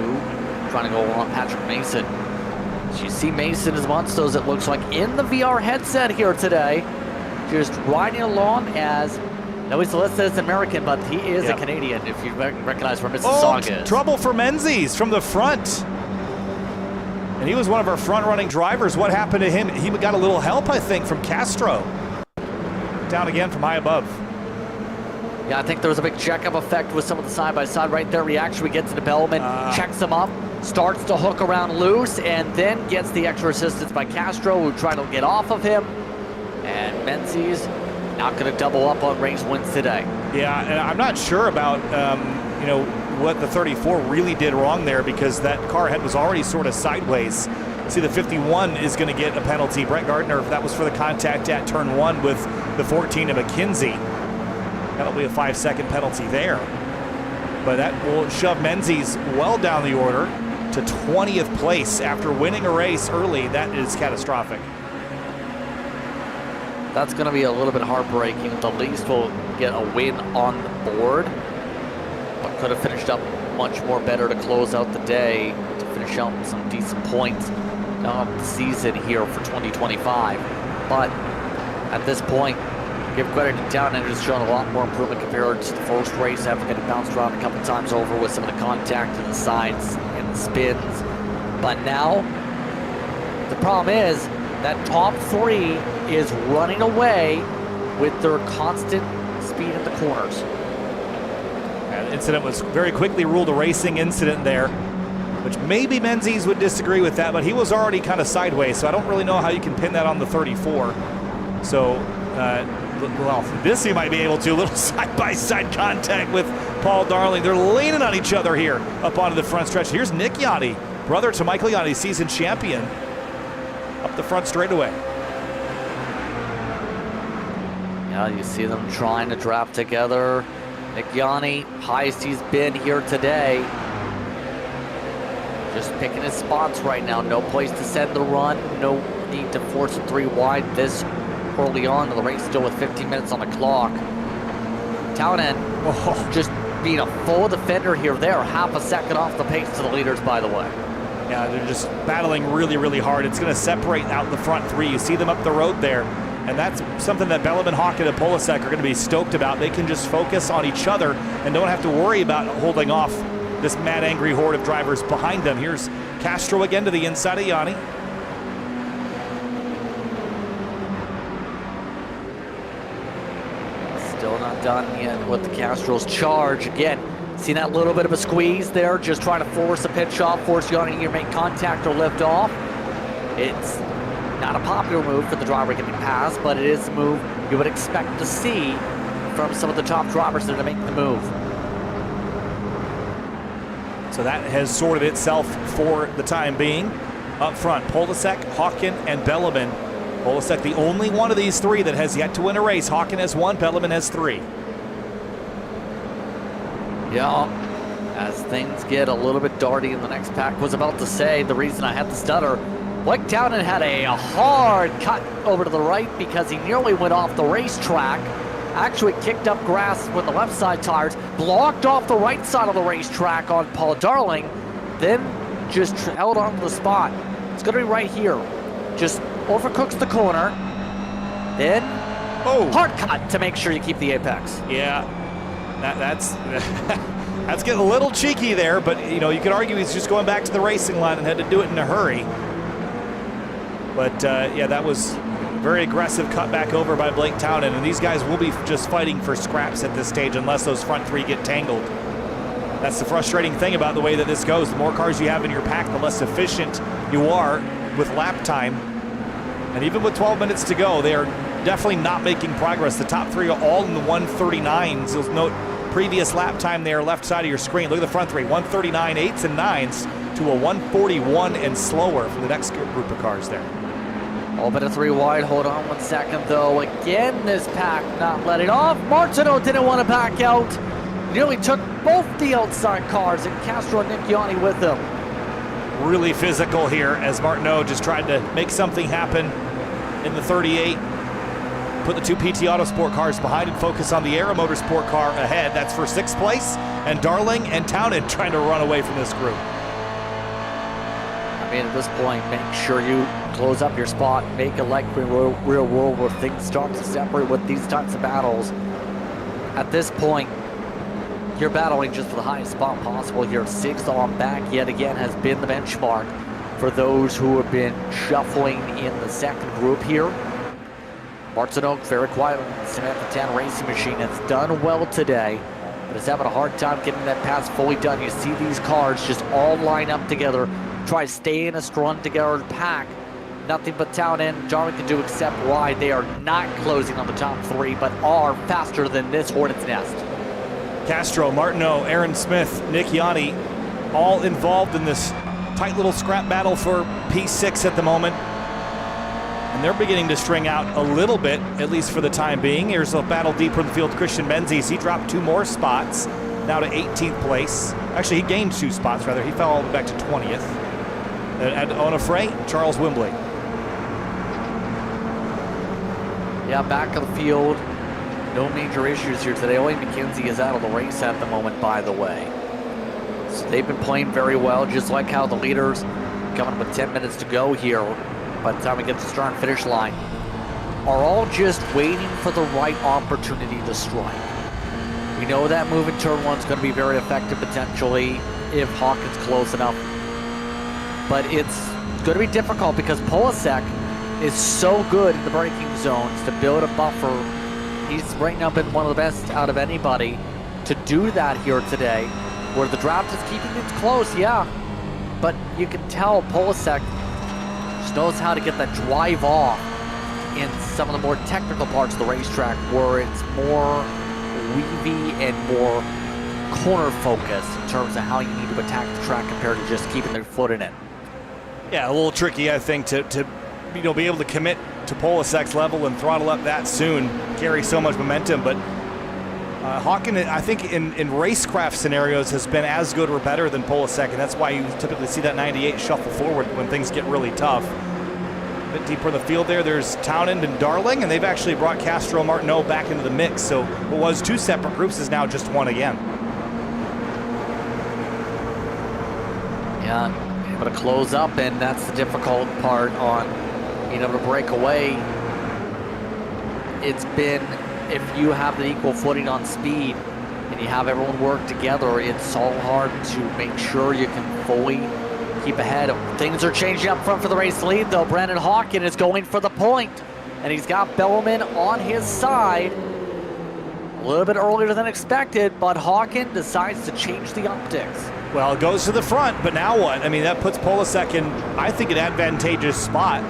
trying to go on Patrick Mason. You see Mason is amongst those, it looks like, in the VR headset here today. Just riding along as, no, he's listed as American, but he is a Canadian, if you recognize where Mississauga is. Trouble for Menzies from the front. And he was one of our front-running drivers. What happened to him? He got a little help, I think, from Castro. Down again from high above. Yeah, I think there was a big checkup effect with some of the side-by-side right there. He actually gets into Bellman, checks him up, starts to hook around loose, and then gets the extra assistance by Castro, who tried to get off of him. And Menzies not going to double up on race wins today. Yeah, and I'm not sure about, what the 34 really did wrong there, because that car head was already sort of sideways. See, the 51 is going to get a penalty. Brett Gardner, that was for the contact at turn 1 with the 14 of McKinsey. That'll be a 5-second penalty there. But that will shove Menzies well down the order to 20th place after winning a race early. That is catastrophic. That's going to be a little bit heartbreaking. The least will get a win on the board, but could have finished up much more better to close out the day, to finish out with some decent points of the season here for 2025. But at this point, give credit to Townend, who's shown a lot more improvement compared to the first race after getting bounced around a couple times over with some of the contact and the sides and the spins. But now, the problem is that top 3 is running away with their constant speed in the corners. And the incident was very quickly ruled a racing incident there, which maybe Menzies would disagree with that, but he was already kind of sideways, so I don't really know how you can pin that on the 34. So, well, this he might be able to. A little side-by-side contact with Paul Darling. They're leaning on each other here up onto the front stretch. Here's Nick Yanni, brother to Michael Yanni, season champion, up the front straightaway. Yeah, you see them trying to draft together. Nick Yanni, highest he's been here today. Just picking his spots right now. No place to send the run. No need to force a 3 wide this early on in the race, still with 15 minutes on the clock. Townend just being a full defender here. They're half a second off the pace to the leaders, by the way. Yeah, they're just battling really, really hard. It's going to separate out the front 3. You see them up the road there. And that's something that Bellarmine, Hawken, and Polasek are going to be stoked about. They can just focus on each other and don't have to worry about holding off this mad, angry horde of drivers behind them. Here's Castro again to the inside of Yanni. Still not done yet with the Castro's charge. Again, seen that little bit of a squeeze there, just trying to force a pitch off, force Yanni to make contact or lift off. It's not a popular move for the driver getting past, but it is a move you would expect to see from some of the top drivers that are to make the move. So that has sorted itself for the time being. Up front, Polasek, Hawken, and Bellarmine. Polasek, the only one of these 3 that has yet to win a race. Hawken has 1, Bellarmine has 3. Yeah, as things get a little bit darty in the next pack, was about to say the reason I had the stutter. Blake Townend had a hard cut over to the right because he nearly went off the racetrack. Actually kicked up grass with the left side tires, blocked off the right side of the racetrack on Paul Darling, then just held on to the spot. It's going to be right here. Just overcooks the corner, then hard cut to make sure you keep the apex. Yeah, that's that's getting a little cheeky there, but you know, you could argue he's just going back to the racing line and had to do it in a hurry. But yeah, that was very aggressive cut back over by Blake Townend, and these guys will be just fighting for scraps at this stage unless those front 3 get tangled. That's the frustrating thing about the way that this goes. The more cars you have in your pack, the less efficient you are with lap time. And even with 12 minutes to go, they are definitely not making progress. The top 3 are all in the 139s. You'll note previous lap time there, left side of your screen. Look at the front 3, 139 8s and 9s to a 141 and slower for the next group of cars there. All but a 3 wide. Hold on 1 second, though. Again, this pack not letting off. Martineau didn't want to back out. Nearly took both the outside cars, and Castro and Nick Yanni with him. Really physical here as Martineau just tried to make something happen in the 38. Put the 2 PT Autosport cars behind and focus on the SRO Motorsport car ahead. That's for 6th place. And Darling and Townend trying to run away from this group. I mean, at this point, make sure you close up your spot, make it like real world where things start to separate with these types of battles. At this point, you're battling just for the highest spot possible here. 6th on back yet again has been the benchmark for those who have been shuffling in the second group here. Martineau very quiet on the Samantha 10 racing machine. It's done well today, but is having a hard time getting that pass fully done. You see these cars just all line up together, try to stay in a strung together pack. Nothing but Townend, Darling can do except ride. They are not closing on the top 3, but are faster than this hornet's nest. Castro, Martineau, Aaron Smith, Nick Yanni, all involved in this tight little scrap battle for P6 at the moment. And they're beginning to string out a little bit, at least for the time being. Here's a battle deeper in the field. Christian Menzies, he dropped 2 more spots, now to 18th place. Actually, he gained 2 spots, rather. He fell all the way back to 20th. And Onofre, Charles Wimbley. Yeah, back of the field. No major issues here today. Only McKenzie is out of the race at the moment, by the way. So they've been playing very well, just like how the leaders, coming with 10 minutes to go here, by the time we get to the start and finish line, are all just waiting for the right opportunity to strike. We know that move in turn 1 is going to be very effective potentially if Hawkins close enough. But it's going to be difficult because Polasek is so good in the braking zones to build a buffer. He's right now been one of the best out of anybody to do that here today, where the draft is keeping it close, yeah. But you can tell Polasek just knows how to get that drive off in some of the more technical parts of the racetrack where it's more weavy and more corner focused in terms of how you need to attack the track compared to just keeping their foot in it. Yeah, a little tricky, I think, to be able to commit to Polasek's level and throttle up that soon, carry so much momentum. But Hawkins, I think, in racecraft scenarios has been as good or better than Polasek, and that's why you typically see that 98 shuffle forward when things get really tough. A bit deeper in the field there's Townend and Darling, and they've actually brought Castro Martineau back into the mix, so what was 2 separate groups is now just 1 again. Yeah, able to close up, and that's the difficult part on being able to break away. It's been, if you have the equal footing on speed and you have everyone work together, it's so hard to make sure you can fully keep ahead. Things are changing up front for the race lead, though. Brandon Hawkins is going for the point, and he's got Bellman on his side. A little bit earlier than expected, but Hawkins decides to change the optics. Well, it goes to the front, but now what? I mean, that puts Polasek in, I think, an advantageous spot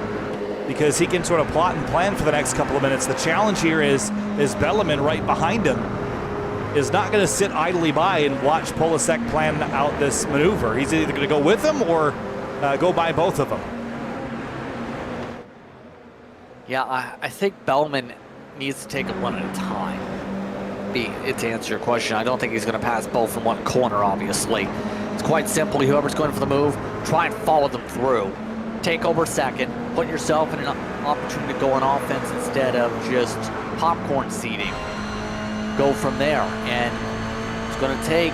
because he can sort of plot and plan for the next couple of minutes. The challenge here is Bellman right behind him is not going to sit idly by and watch Polasek plan out this maneuver. He's either going to go with him or go by both of them. Yeah, I think Bellman needs to take it one at a time. To answer your question, I don't think he's going to pass both in one corner, obviously. It's quite simple. Whoever's going for the move, try and follow them through. Take over second, put yourself in an opportunity to go on offense instead of just popcorn seating. Go from there, and it's going to take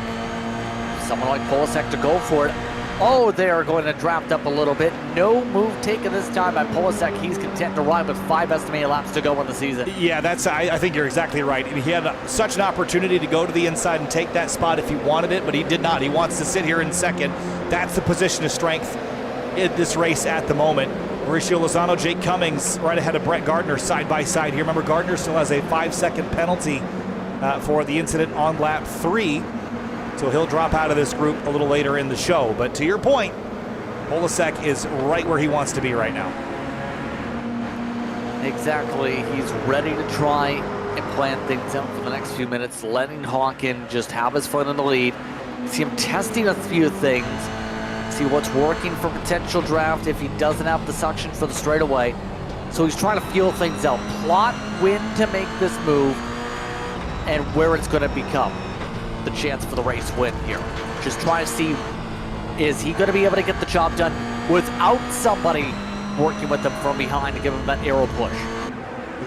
someone like Polasek to go for it. Oh, they're going to draft up a little bit. No move taken this time by Polasek. He's content to ride with 5 estimated laps to go in the season. Yeah, I think you're exactly right. He had such an opportunity to go to the inside and take that spot if he wanted it, but he did not. He wants to sit here in second. That's the position of strength in this race at the moment. Mauricio Lozano, Jake Cummings right ahead of Brett Gardner side by side here. Remember, Gardner still has a 5-second penalty for the incident on lap 3. So he'll drop out of this group a little later in the show. But to your point, Polasek is right where he wants to be right now. Exactly. He's ready to try and plan things out for the next few minutes, letting Hawkins just have his foot in the lead. See him testing a few things, see what's working for potential draft if he doesn't have the suction for the straightaway. So he's trying to feel things out, plot when to make this move and where it's going to become the chance for the race win here. Just trying to see, is he going to be able to get the job done without somebody working with him from behind to give him that aero push?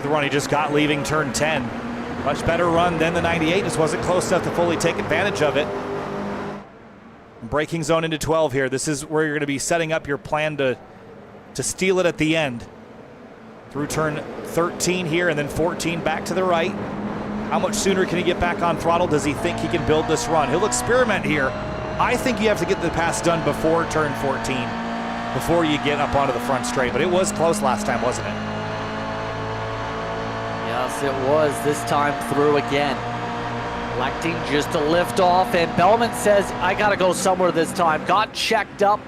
The run he just got leaving turn 10. Much better run than the 98. Just wasn't close enough to fully take advantage of it. Braking zone into 12 here. This is where you're going to be setting up your plan to steal it at the end. Through turn 13 here and then 14 back to the right. How much sooner can he get back on throttle? Does he think he can build this run? He'll experiment here. I think you have to get the pass done before turn 14, before you get up onto the front straight. But it was close last time, wasn't it? Yes, it was. This time through again. Electing just to lift off, and Bellman says, I got to go somewhere this time. Got checked up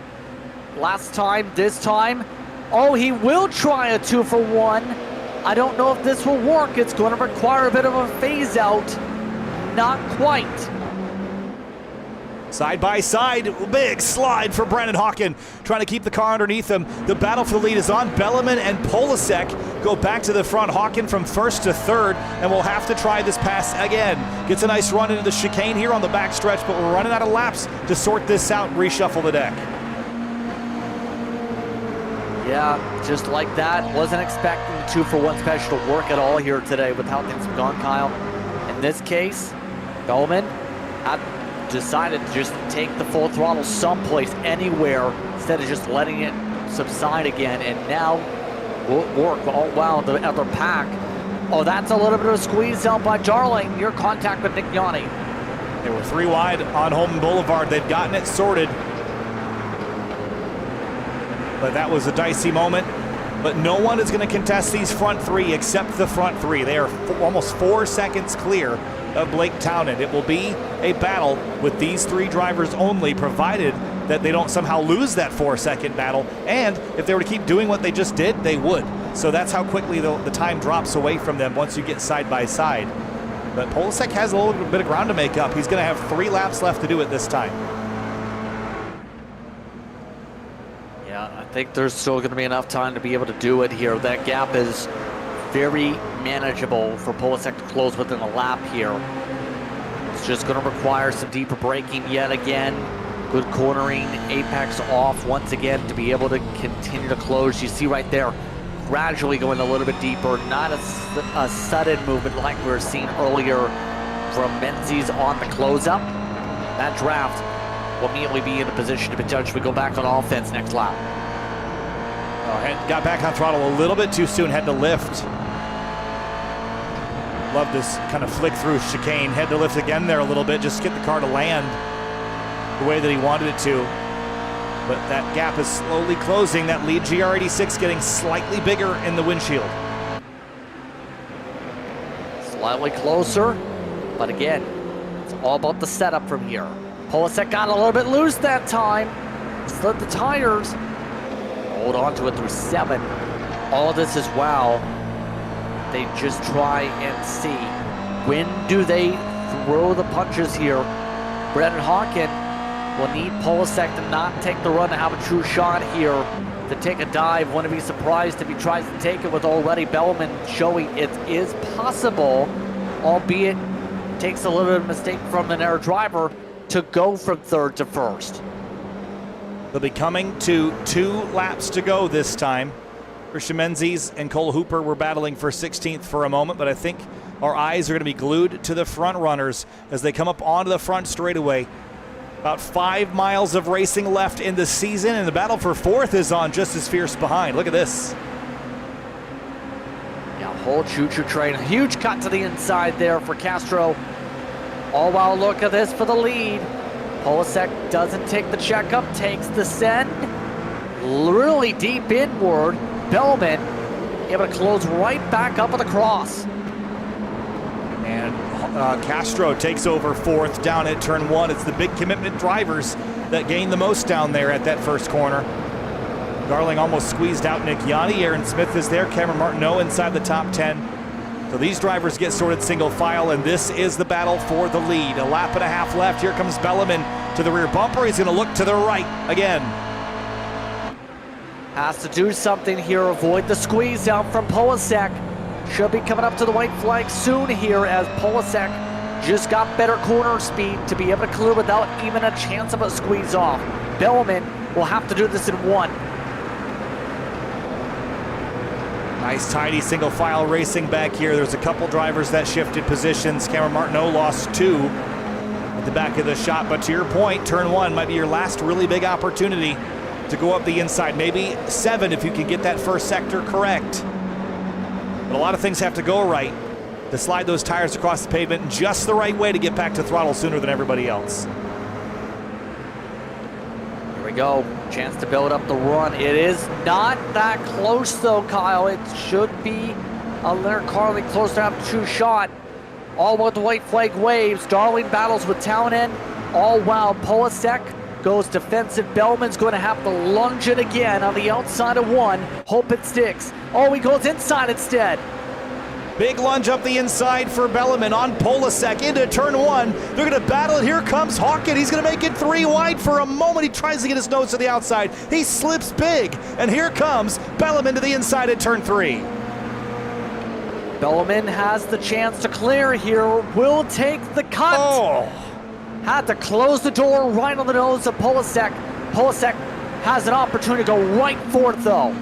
last time. This time, oh, he will try a 2-for-1. I don't know if this will work. It's going to require a bit of a phase out. Not quite. Side by side, big slide for Brennan Hawken, trying to keep the car underneath him. The battle for the lead is on. Bellman and Polasek go back to the front. Hawken from first to third, and we'll have to try this pass again. Gets a nice run into the chicane here on the back stretch, but we're running out of laps to sort this out and reshuffle the deck. Yeah, just like that. Wasn't expecting the 2-for-1 special to work at all here today with how things have gone, Kyle. In this case, Bellman had decided to just take the full throttle someplace, anywhere, instead of just letting it subside again, and now will work. Oh wow, the other pack. Oh, that's a little bit of a squeeze out by Darling. Your contact with Nick Yanni. They were 3 wide on Holman Boulevard. They've gotten it sorted, but that was a dicey moment. But no one is going to contest these front 3 except the front 3. They are almost 4 seconds clear of Blake Townend. It will be a battle with these 3 drivers only, provided that they don't somehow lose that 4-second battle. And if they were to keep doing what they just did, they would. So that's how quickly the time drops away from them once you get side by side. But Polasek has a little bit of ground to make up. He's going to have 3 laps left to do it this time. Yeah, I think there's still going to be enough time to be able to do it here. That gap is very manageable for Polasek to close within a lap here. It's just going to require some deeper braking yet again. Good cornering, apex off once again to be able to continue to close. You see right there, gradually going a little bit deeper, not a sudden movement like we were seeing earlier from Menzies on the close-up. That draft will immediately be in a position to potentially go back on offense next lap. Got back on throttle a little bit too soon, had to lift. Love this kind of flick through chicane. Had to lift again there a little bit, just to get the car to land the way that he wanted it to. But that gap is slowly closing. That lead GR86 getting slightly bigger in the windshield. Slightly closer, but again, it's all about the setup from here. Polasek got a little bit loose that time. Slid the tires. Hold on to it through 7. All of this is wow. They just try and see, when do they throw the punches here? Brennan Hawken will need Polasek to not take the run to have a true shot here, to take a dive. Wouldn't be surprised if he tries to take it, with already Bellman showing it is possible, albeit takes a little bit of mistake from an air driver to go from 3rd to 1st. They'll be coming to 2 laps to go this time. Christian Menzies and Cole Hooper were battling for 16th for a moment, but I think our eyes are going to be glued to the front runners as they come up onto the front straightaway. About 5 miles of racing left in the season, and the battle for 4th is on just as fierce behind. Look at this. Yeah, whole choo-choo train. Huge cut to the inside there for Castro. Oh, wow, look at this for the lead. Polasek doesn't take the checkup, takes the send. Really deep inward. Bellman able to close right back up at the cross. And Castro takes over 4th down at turn 1. It's the big commitment drivers that gain the most down there at that first corner. Darling almost squeezed out Nick Yanni. Aaron Smith is there. Cameron Martineau inside the top 10. So these drivers get sorted single file, and this is the battle for the lead. A lap and a half left. Here comes Bellman to the rear bumper. He's going to look to the right again. Has to do something here, avoid the squeeze out from Polasek. Should be coming up to the white flag soon here, as Polasek just got better corner speed to be able to clear without even a chance of a squeeze off. Bellman will have to do this in 1. Nice tidy single file racing back here. There's a couple drivers that shifted positions. Cameron Martineau lost 2 at the back of the shot, but to your point, turn 1 might be your last really big opportunity to go up the inside. Maybe 7 if you can get that first sector correct. But a lot of things have to go right to slide those tires across the pavement in just the right way to get back to throttle sooner than everybody else. Here we go. Chance to build up the run. It is not that close though, Kyle. It should be a Leonard Carley close to have a true shot. All with the white flag waves. Darling battles with Townend. All while Polasek goes defensive. Bellman's going to have to lunge it again on the outside of 1. Hope it sticks. Oh, he goes inside instead. Big lunge up the inside for Belleman on Polasek into turn one. They're going to battle it. Here comes Hawken. He's going to make it 3 wide for a moment. He tries to get his nose to the outside. He slips big. And here comes Belleman to the inside at turn 3. Belleman has the chance to clear here. Will take the cut. Oh. Had to close the door right on the nose of Polasek. Polasek has an opportunity to go right for it though.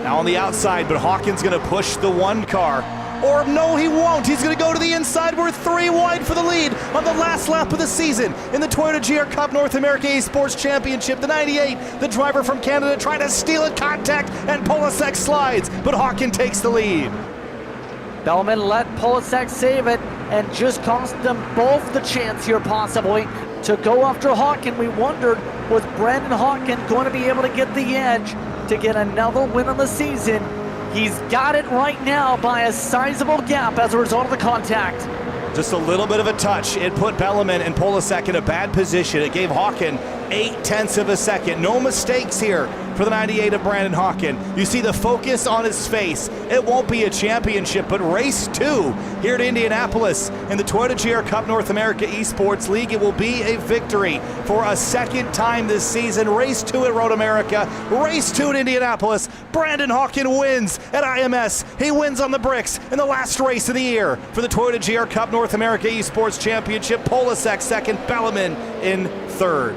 Now on the outside, but Hawken's going to push the one car. Or no, he won't. He's going to go to the inside. We're 3 wide for the lead on the last lap of the season in the Toyota GR Cup North America eSports Championship. The 98, the driver from Canada, trying to steal a contact, and Polasek slides, but Hawken takes the lead. Belleman let Polasek save it and just cost them both the chance here possibly to go after Hawken. We wondered, was Brandon Hawken going to be able to get the edge to get another win on the season? He's got it right now by a sizable gap as a result of the contact. Just a little bit of a touch. It put Belleman and Polasek in a bad position. It gave Hawken 0.8 of a second. No mistakes here for the 98 of Brandon Hawken. You see the focus on his face. It won't be a championship, but race 2 here at Indianapolis in the Toyota GR Cup North America Esports League. It will be a victory for a second time this season. Race 2 at Road America, race 2 at Indianapolis. Brandon Hawken wins at IMS. He wins on the bricks in the last race of the year for the Toyota GR Cup North America Esports Championship. Polasek second, Belleman in third.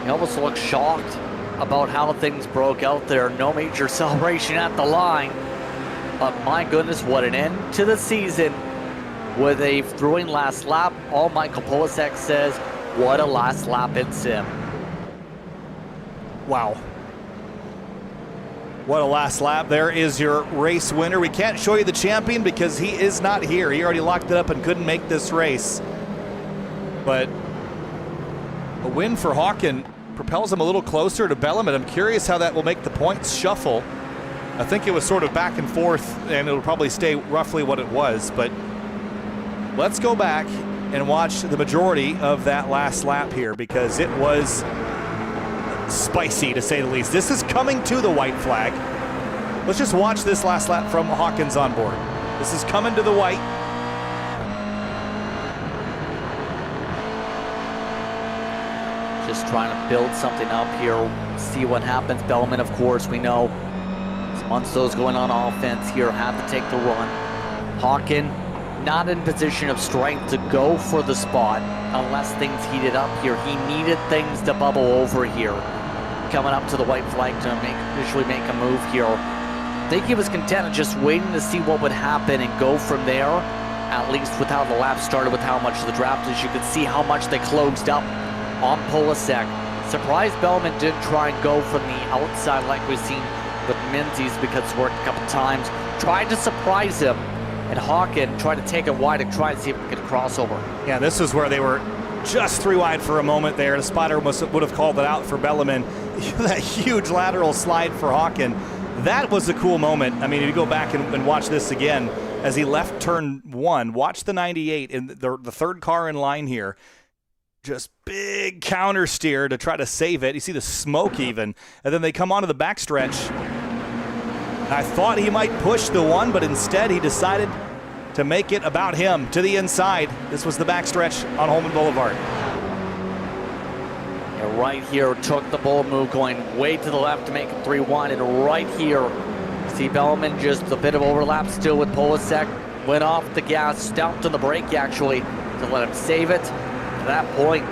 He almost looked shocked about how things broke out there. No major celebration at the line. But my goodness, what an end to the season with a thrilling last lap. All Michael Polasek says, what a last lap in sim. Wow. What a last lap. There is your race winner. We can't show you the champion because he is not here. He already locked it up and couldn't make this race. But a win for Hawken propels him a little closer to Belleman. I'm curious how that will make the points shuffle. I think it was sort of back and forth, and it'll probably stay roughly what it was. But let's go back and watch the majority of that last lap here, because it was spicy, to say the least. This is coming to the white flag. Let's just watch this last lap from Hawken's on board. This is coming to the white. Just trying to build something up here, see what happens. Belleman, of course, we know, once those going on offense here, have to take the run. Hawken not in position of strength to go for the spot unless things heated up here. He needed things to bubble over here. Coming up to the white flag to officially make a move here. I think he was content just waiting to see what would happen and go from there, at least with how the lap started, with how much the draft is. You could see how much they closed up on Polasek. Surprised Belleman didn't try and go from the outside like we've seen with Menzies, because it's worked a couple times. Tried to surprise him, and Hawken tried to take it wide and try to see if he could crossover. Yeah, this was where they were just 3 wide for a moment there. The spotter would have called it out for Belleman. That huge lateral slide for Hawken. That was a cool moment. I mean, if you go back and watch this again, as he left turn 1, watch the 98 in the third car in line here. Just big counter steer to try to save it. You see the smoke even. And then they come onto the backstretch. I thought he might push the one, but instead he decided to make it about him to the inside. This was the backstretch on Holman Boulevard. And right here, took the bull move, going way to the left to make it 3-1. And right here, see Belleman just a bit of overlap still with Polasek. Went off the gas, stopped on the brake actually to let him save it. At that point,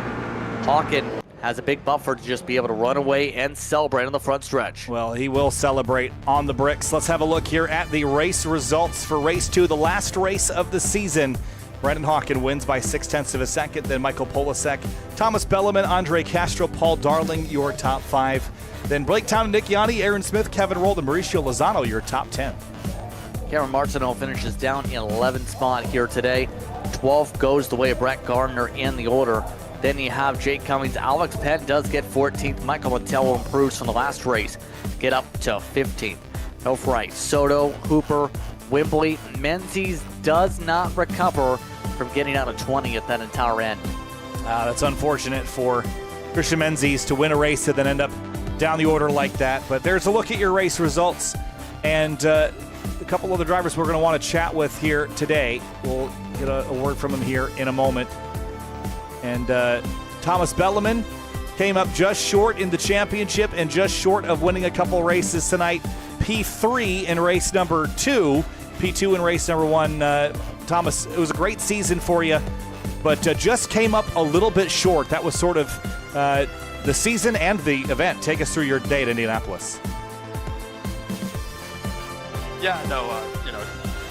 Hawken has a big buffer to just be able to run away and celebrate on the front stretch. Well, he will celebrate on the bricks. Let's have a look here at the race results for race 2, the last race of the season. Brandon Hawken wins by 0.6 of a second, then Michael Polasek, Thomas Belleman, Andre Castro, Paul Darling, your top 5. Then Blake Town and Nick Yanni, Aaron Smith, Kevin Rold, and Mauricio Lozano, your top 10. Cameron Martineau finishes down in 11th spot here today. 12th goes the way of Brett Gardner in the order. Then you have Jake Cummings. Alex Penn does get 14th. Michael Mattello improves from the last race, get up to 15th. No right. Soto, Hooper, Wimbley, Menzies does not recover from getting out of 20 at that entire end. That's unfortunate for Christian Menzies to win a race and then end up down the order like that. But there's a look at your race results. And a couple of the drivers we're going to want to chat with here today. We'll get a word from him here in a moment. And Thomas Belleman came up just short in the championship and just short of winning a couple races tonight. P3 in race number 2, P2 in race number 1. Thomas, it was a great season for you, but just came up a little bit short. That was sort of the season and the event. Take us through your day at Indianapolis. Yeah, no,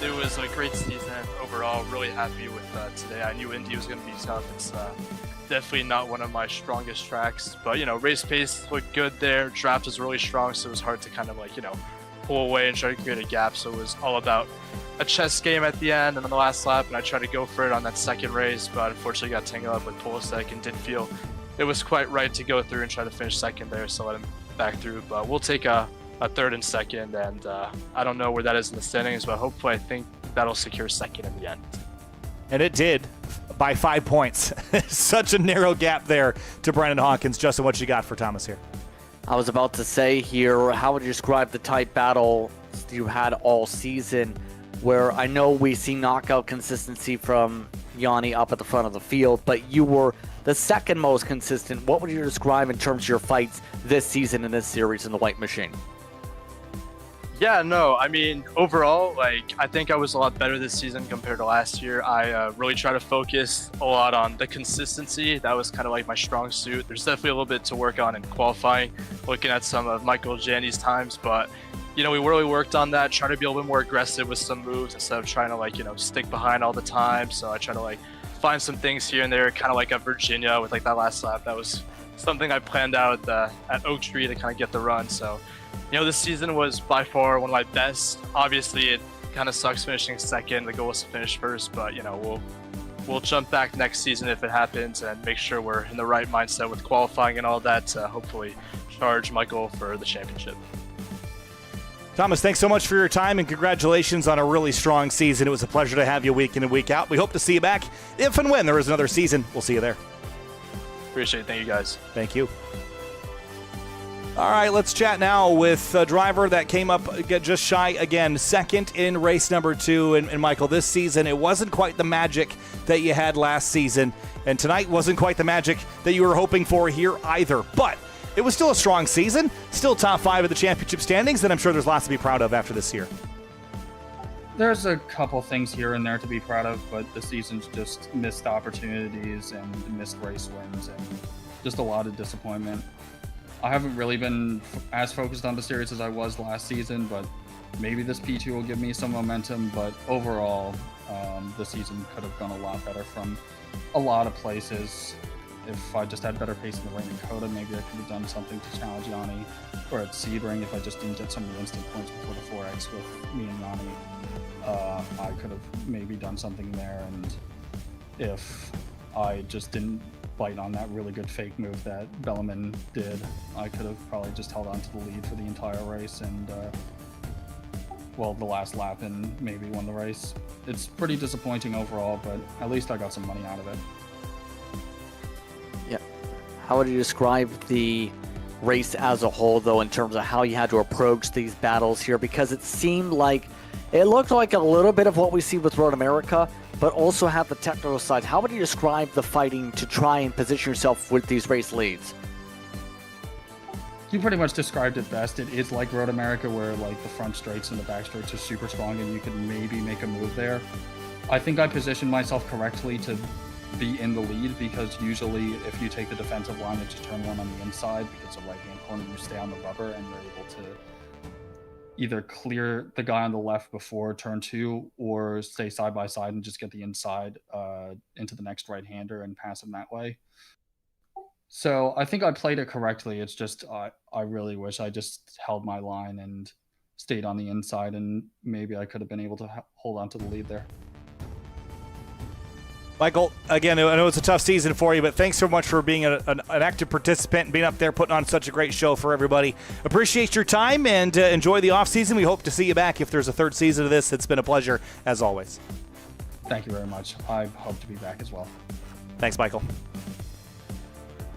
it was a great season overall. Really happy with today. I knew Indy was going to be tough. It's definitely not one of my strongest tracks, but race pace looked good there. Draft was really strong, so it was hard to kind of pull away and try to create a gap. So it was all about a chess game at the end and on the last lap, and I tried to go for it on that second race, but unfortunately got tangled up with Polsek and didn't feel it was quite right to go through and try to finish second there, so let him back through. But we'll take a third and second, and I don't know where that is in the standings, but hopefully I think that'll secure second in the end. And it did, by 5 points. Such a narrow gap there to Brandon Hawkins. Justin, what you got for Thomas here? I was about to say here, how would you describe the tight battle you had all season, where I know we see knockout consistency from Yanni up at the front of the field, but you were the second most consistent. What would you describe in terms of your fights this season in this series in the white machine? Yeah, no, I mean, overall, I think I was a lot better this season compared to last year. I really try to focus a lot on the consistency. That was kind of my strong suit. There's definitely a little bit to work on in qualifying, looking at some of Michael Jandy's times, but, we really worked on that, try to be a little bit more aggressive with some moves instead of trying to, stick behind all the time. So I try to, find some things here and there, kind of like at Virginia with, that last lap. That was something I planned out at Oak Tree to kind of get the run. So, this season was by far one of my best. Obviously, it kind of sucks finishing second. The goal was to finish first, but we'll jump back next season if it happens and make sure we're in the right mindset with qualifying and all that to hopefully charge Michael for the championship. Thomas, thanks so much for your time and congratulations on a really strong season. It was a pleasure to have you week in and week out. We hope to see you back if and when there is another season. We'll see you there. Appreciate it. Thank you, guys. Thank you. All right, let's chat now with a driver that came up just shy, again, second in race number 2. And Michael, this season, it wasn't quite the magic that you had last season. And tonight wasn't quite the magic that you were hoping for here either. But it was still a strong season, still top 5 of the championship standings, and I'm sure there's lots to be proud of after this year. There's a couple things here and there to be proud of, but the season's just missed opportunities and missed race wins and just a lot of disappointment. I haven't really been as focused on the series as I was last season, but maybe this P2 will give me some momentum. But overall, the season could have gone a lot better from a lot of places. If I just had better pace in the rain in Coda, maybe I could have done something to challenge Yanni. Or at Sebring, if I just didn't get some of the instant points before the 4X with me and Yanni, I could have maybe done something there. And if I just didn't bite on that really good fake move that Belleman did, I could have probably just held on to the lead for the entire race and, the last lap and maybe won the race. It's pretty disappointing overall, but at least I got some money out of it. Yeah. How would you describe the race as a whole, though, in terms of how you had to approach these battles here? Because it seemed like it looked like a little bit of what we see with Road America, but also have the technical side. How would you describe the fighting to try and position yourself with these race leads? You pretty much described it best. It is like Road America, where the front straights and the back straights are super strong and you could maybe make a move there. I think I positioned myself correctly to be in the lead, because usually if you take the defensive line and just turn one on the inside, because the right-hand corner, you stay on the rubber and you're able to either clear the guy on the left before turn 2 or stay side by side and just get the inside into the next right-hander and pass him that way. So I think I played it correctly. It's just I really wish I just held my line and stayed on the inside, and maybe I could have been able to hold on to the lead there. Michael, again, I know it's a tough season for you, but thanks so much for being an active participant and being up there putting on such a great show for everybody. Appreciate your time and enjoy the offseason. We hope to see you back if there's a third season of this. It's been a pleasure, as always. Thank you very much. I hope to be back as well. Thanks, Michael.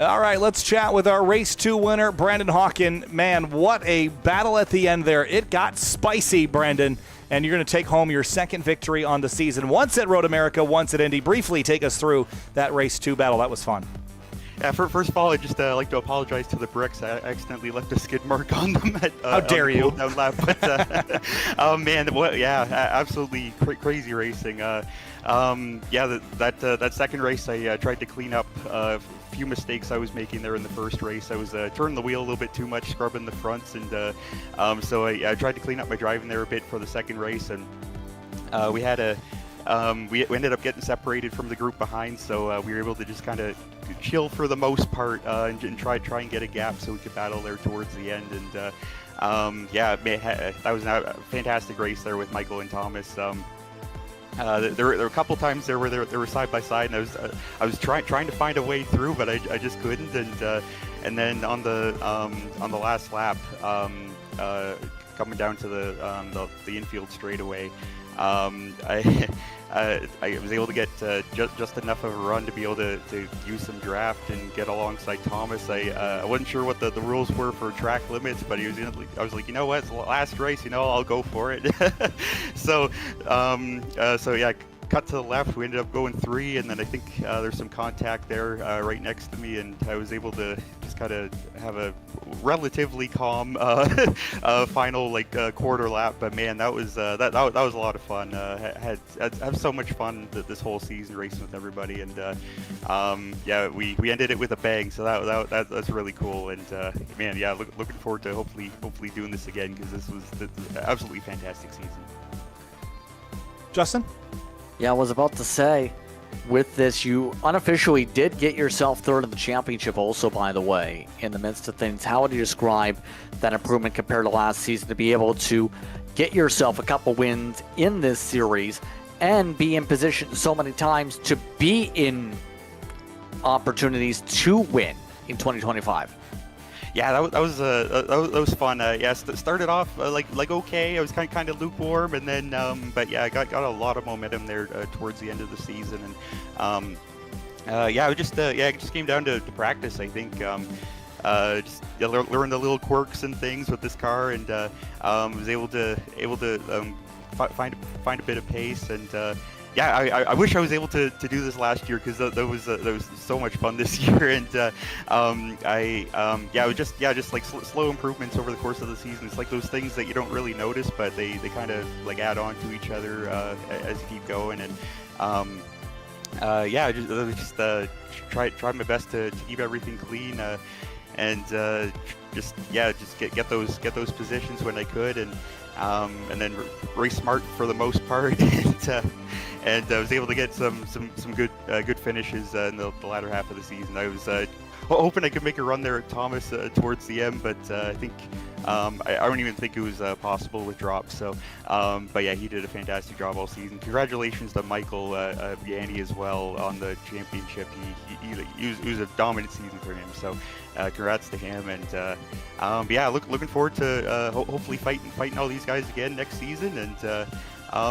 All right, let's chat with our Race 2 winner, Brandon Hawken. Man, what a battle at the end there. It got spicy, Brandon, and you're going to take home your second victory on the season. Once at Road America, once at Indy. Briefly take us through that Race 2 battle. That was fun. Yeah, first of all, I'd just like to apologize to the bricks. I accidentally left a skid mark on them at How dare you? Down lap. But, oh, man, absolutely crazy racing. That second race, I tried to clean up a few mistakes I was making there in the first race. I was turning the wheel a little bit too much, scrubbing the fronts, and so I tried to clean up my driving there a bit for the second race, and we had we ended up getting separated from the group behind, so we were able to just kind of chill for the most part and try and get a gap so we could battle there towards the end. And that was a fantastic race there with Michael and Thomas. There were a couple times there where they were side by side, and I was trying to find a way through, but I just couldn't. And then on the last lap, coming down to the infield straightaway, I was able to get just enough of a run to be able to use some draft and get alongside Thomas. I wasn't sure what the rules were for track limits, but I was like, you know what, it's the last race, I'll go for it. So yeah, cut to the left. We ended up going 3, and then I think there's some contact there right next to me, and I was able to just kind of have a relatively calm final quarter lap. But man, that was a lot of fun. Had so much fun this whole season racing with everybody, and we ended it with a bang. So that's really cool. And man, yeah, looking forward to hopefully doing this again, because this was an absolutely fantastic season. Justin? Yeah, I was about to say, with this, you unofficially did get yourself third in the championship also, by the way, in the midst of things. How would you describe that improvement compared to last season, to be able to get yourself a couple wins in this series and be in position so many times to be in opportunities to win in 2025? Yeah, that was fun. Started off okay. I was kind of lukewarm, and then but yeah, I got a lot of momentum there towards the end of the season, and it just came down to practice. I think just learn the little quirks and things with this car, and was able to find a bit of pace, and I wish I was able to do this last year, because that was so much fun this year. And it was just like slow improvements over the course of the season. It's like those things that you don't really notice, but they kind of add on to each other as you keep going. And just try my best to keep everything clean, and just get those positions when I could, and then race smart for the most part. And I was able to get some good finishes in the latter half of the season. I was hoping I could make a run there at Thomas towards the end, but I think I don't even think it was possible with drops. So, but yeah, he did a fantastic job all season. Congratulations to Michael Yanni as well on the championship. It was a dominant season for him. So, congrats to him. And looking forward to hopefully fighting all these guys again next season. And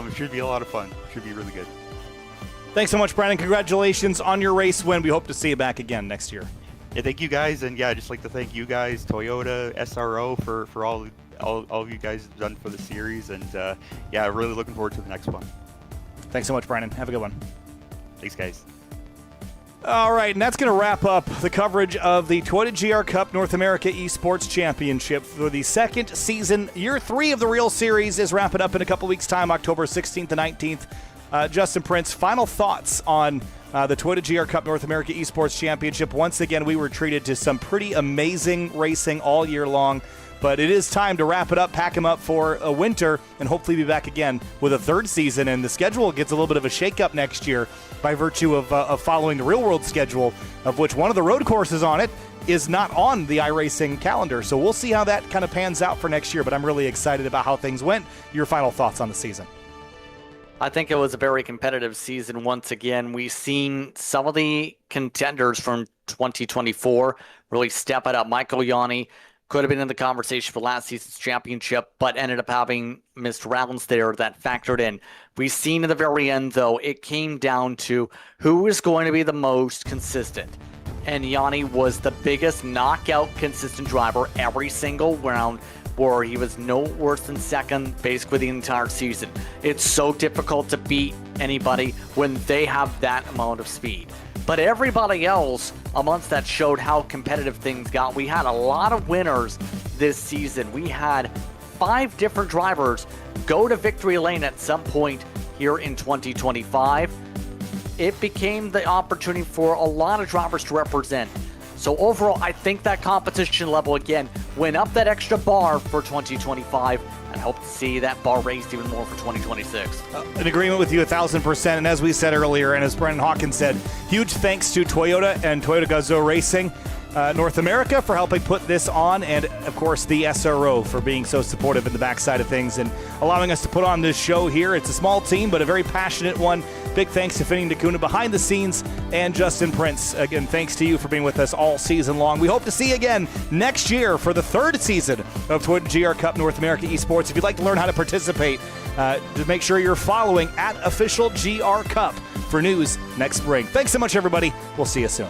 it should be a lot of fun. It should be really good. Thanks so much, Brandon. Congratulations on your race win. We hope to see you back again next year. Yeah, thank you guys, and I'd just like to thank you guys, Toyota, SRO, for all of you guys have done for the series, and really looking forward to the next one. Thanks so much, Brandon. Have a good one. Thanks, guys. All right, and that's going to wrap up the coverage of the Toyota GR Cup North America eSports Championship for the second season. Year 3 of the real series is wrapping up in a couple weeks' time, October 16th and 19th. Justin Prince, final thoughts on the Toyota GR Cup North America eSports Championship. Once again, we were treated to some pretty amazing racing all year long, but it is time to wrap it up, pack them up for a winter, and hopefully be back again with a third season. And the schedule gets a little bit of a shakeup next year by virtue of following the real-world schedule, of which one of the road courses on it is not on the iRacing calendar. So we'll see how that kind of pans out for next year, but I'm really excited about how things went. Your final thoughts on the season? I think it was a very competitive season once again. We've seen some of the contenders from 2024 really step it up. Michael Yanni could have been in the conversation for last season's championship, but ended up having missed rounds there that factored in. We've seen at the very end, though, it came down to who is going to be the most consistent. and Yanni was the biggest knockout consistent driver every single round, where he was no worse than second basically the entire season. It's so difficult to beat anybody when they have that amount of speed. But everybody else amongst that showed how competitive things got. We had a lot of winners this season. We had 5 different drivers go to victory lane at some point here in 2025. It became the opportunity for a lot of drivers to represent. So overall, I think that competition level again went up that extra bar for 2025, and hope to see that bar raised even more for 2026. In agreement with you 1,000%. And as we said earlier, and as Brendan Hawkins said, huge thanks to Toyota and Toyota Gazoo Racing North America for helping put this on, and of course the SRO for being so supportive in the backside of things and allowing us to put on this show here. It's a small team, but a very passionate one. Big thanks to Finning Nakuna behind the scenes, and Justin Prince. Again, thanks to you for being with us all season long. We hope to see you again next year for the 3rd season of Toyota GR Cup North America eSports. If you'd like to learn how to participate, just make sure you're following @official GR Cup for news next spring. Thanks so much, everybody. We'll see you soon.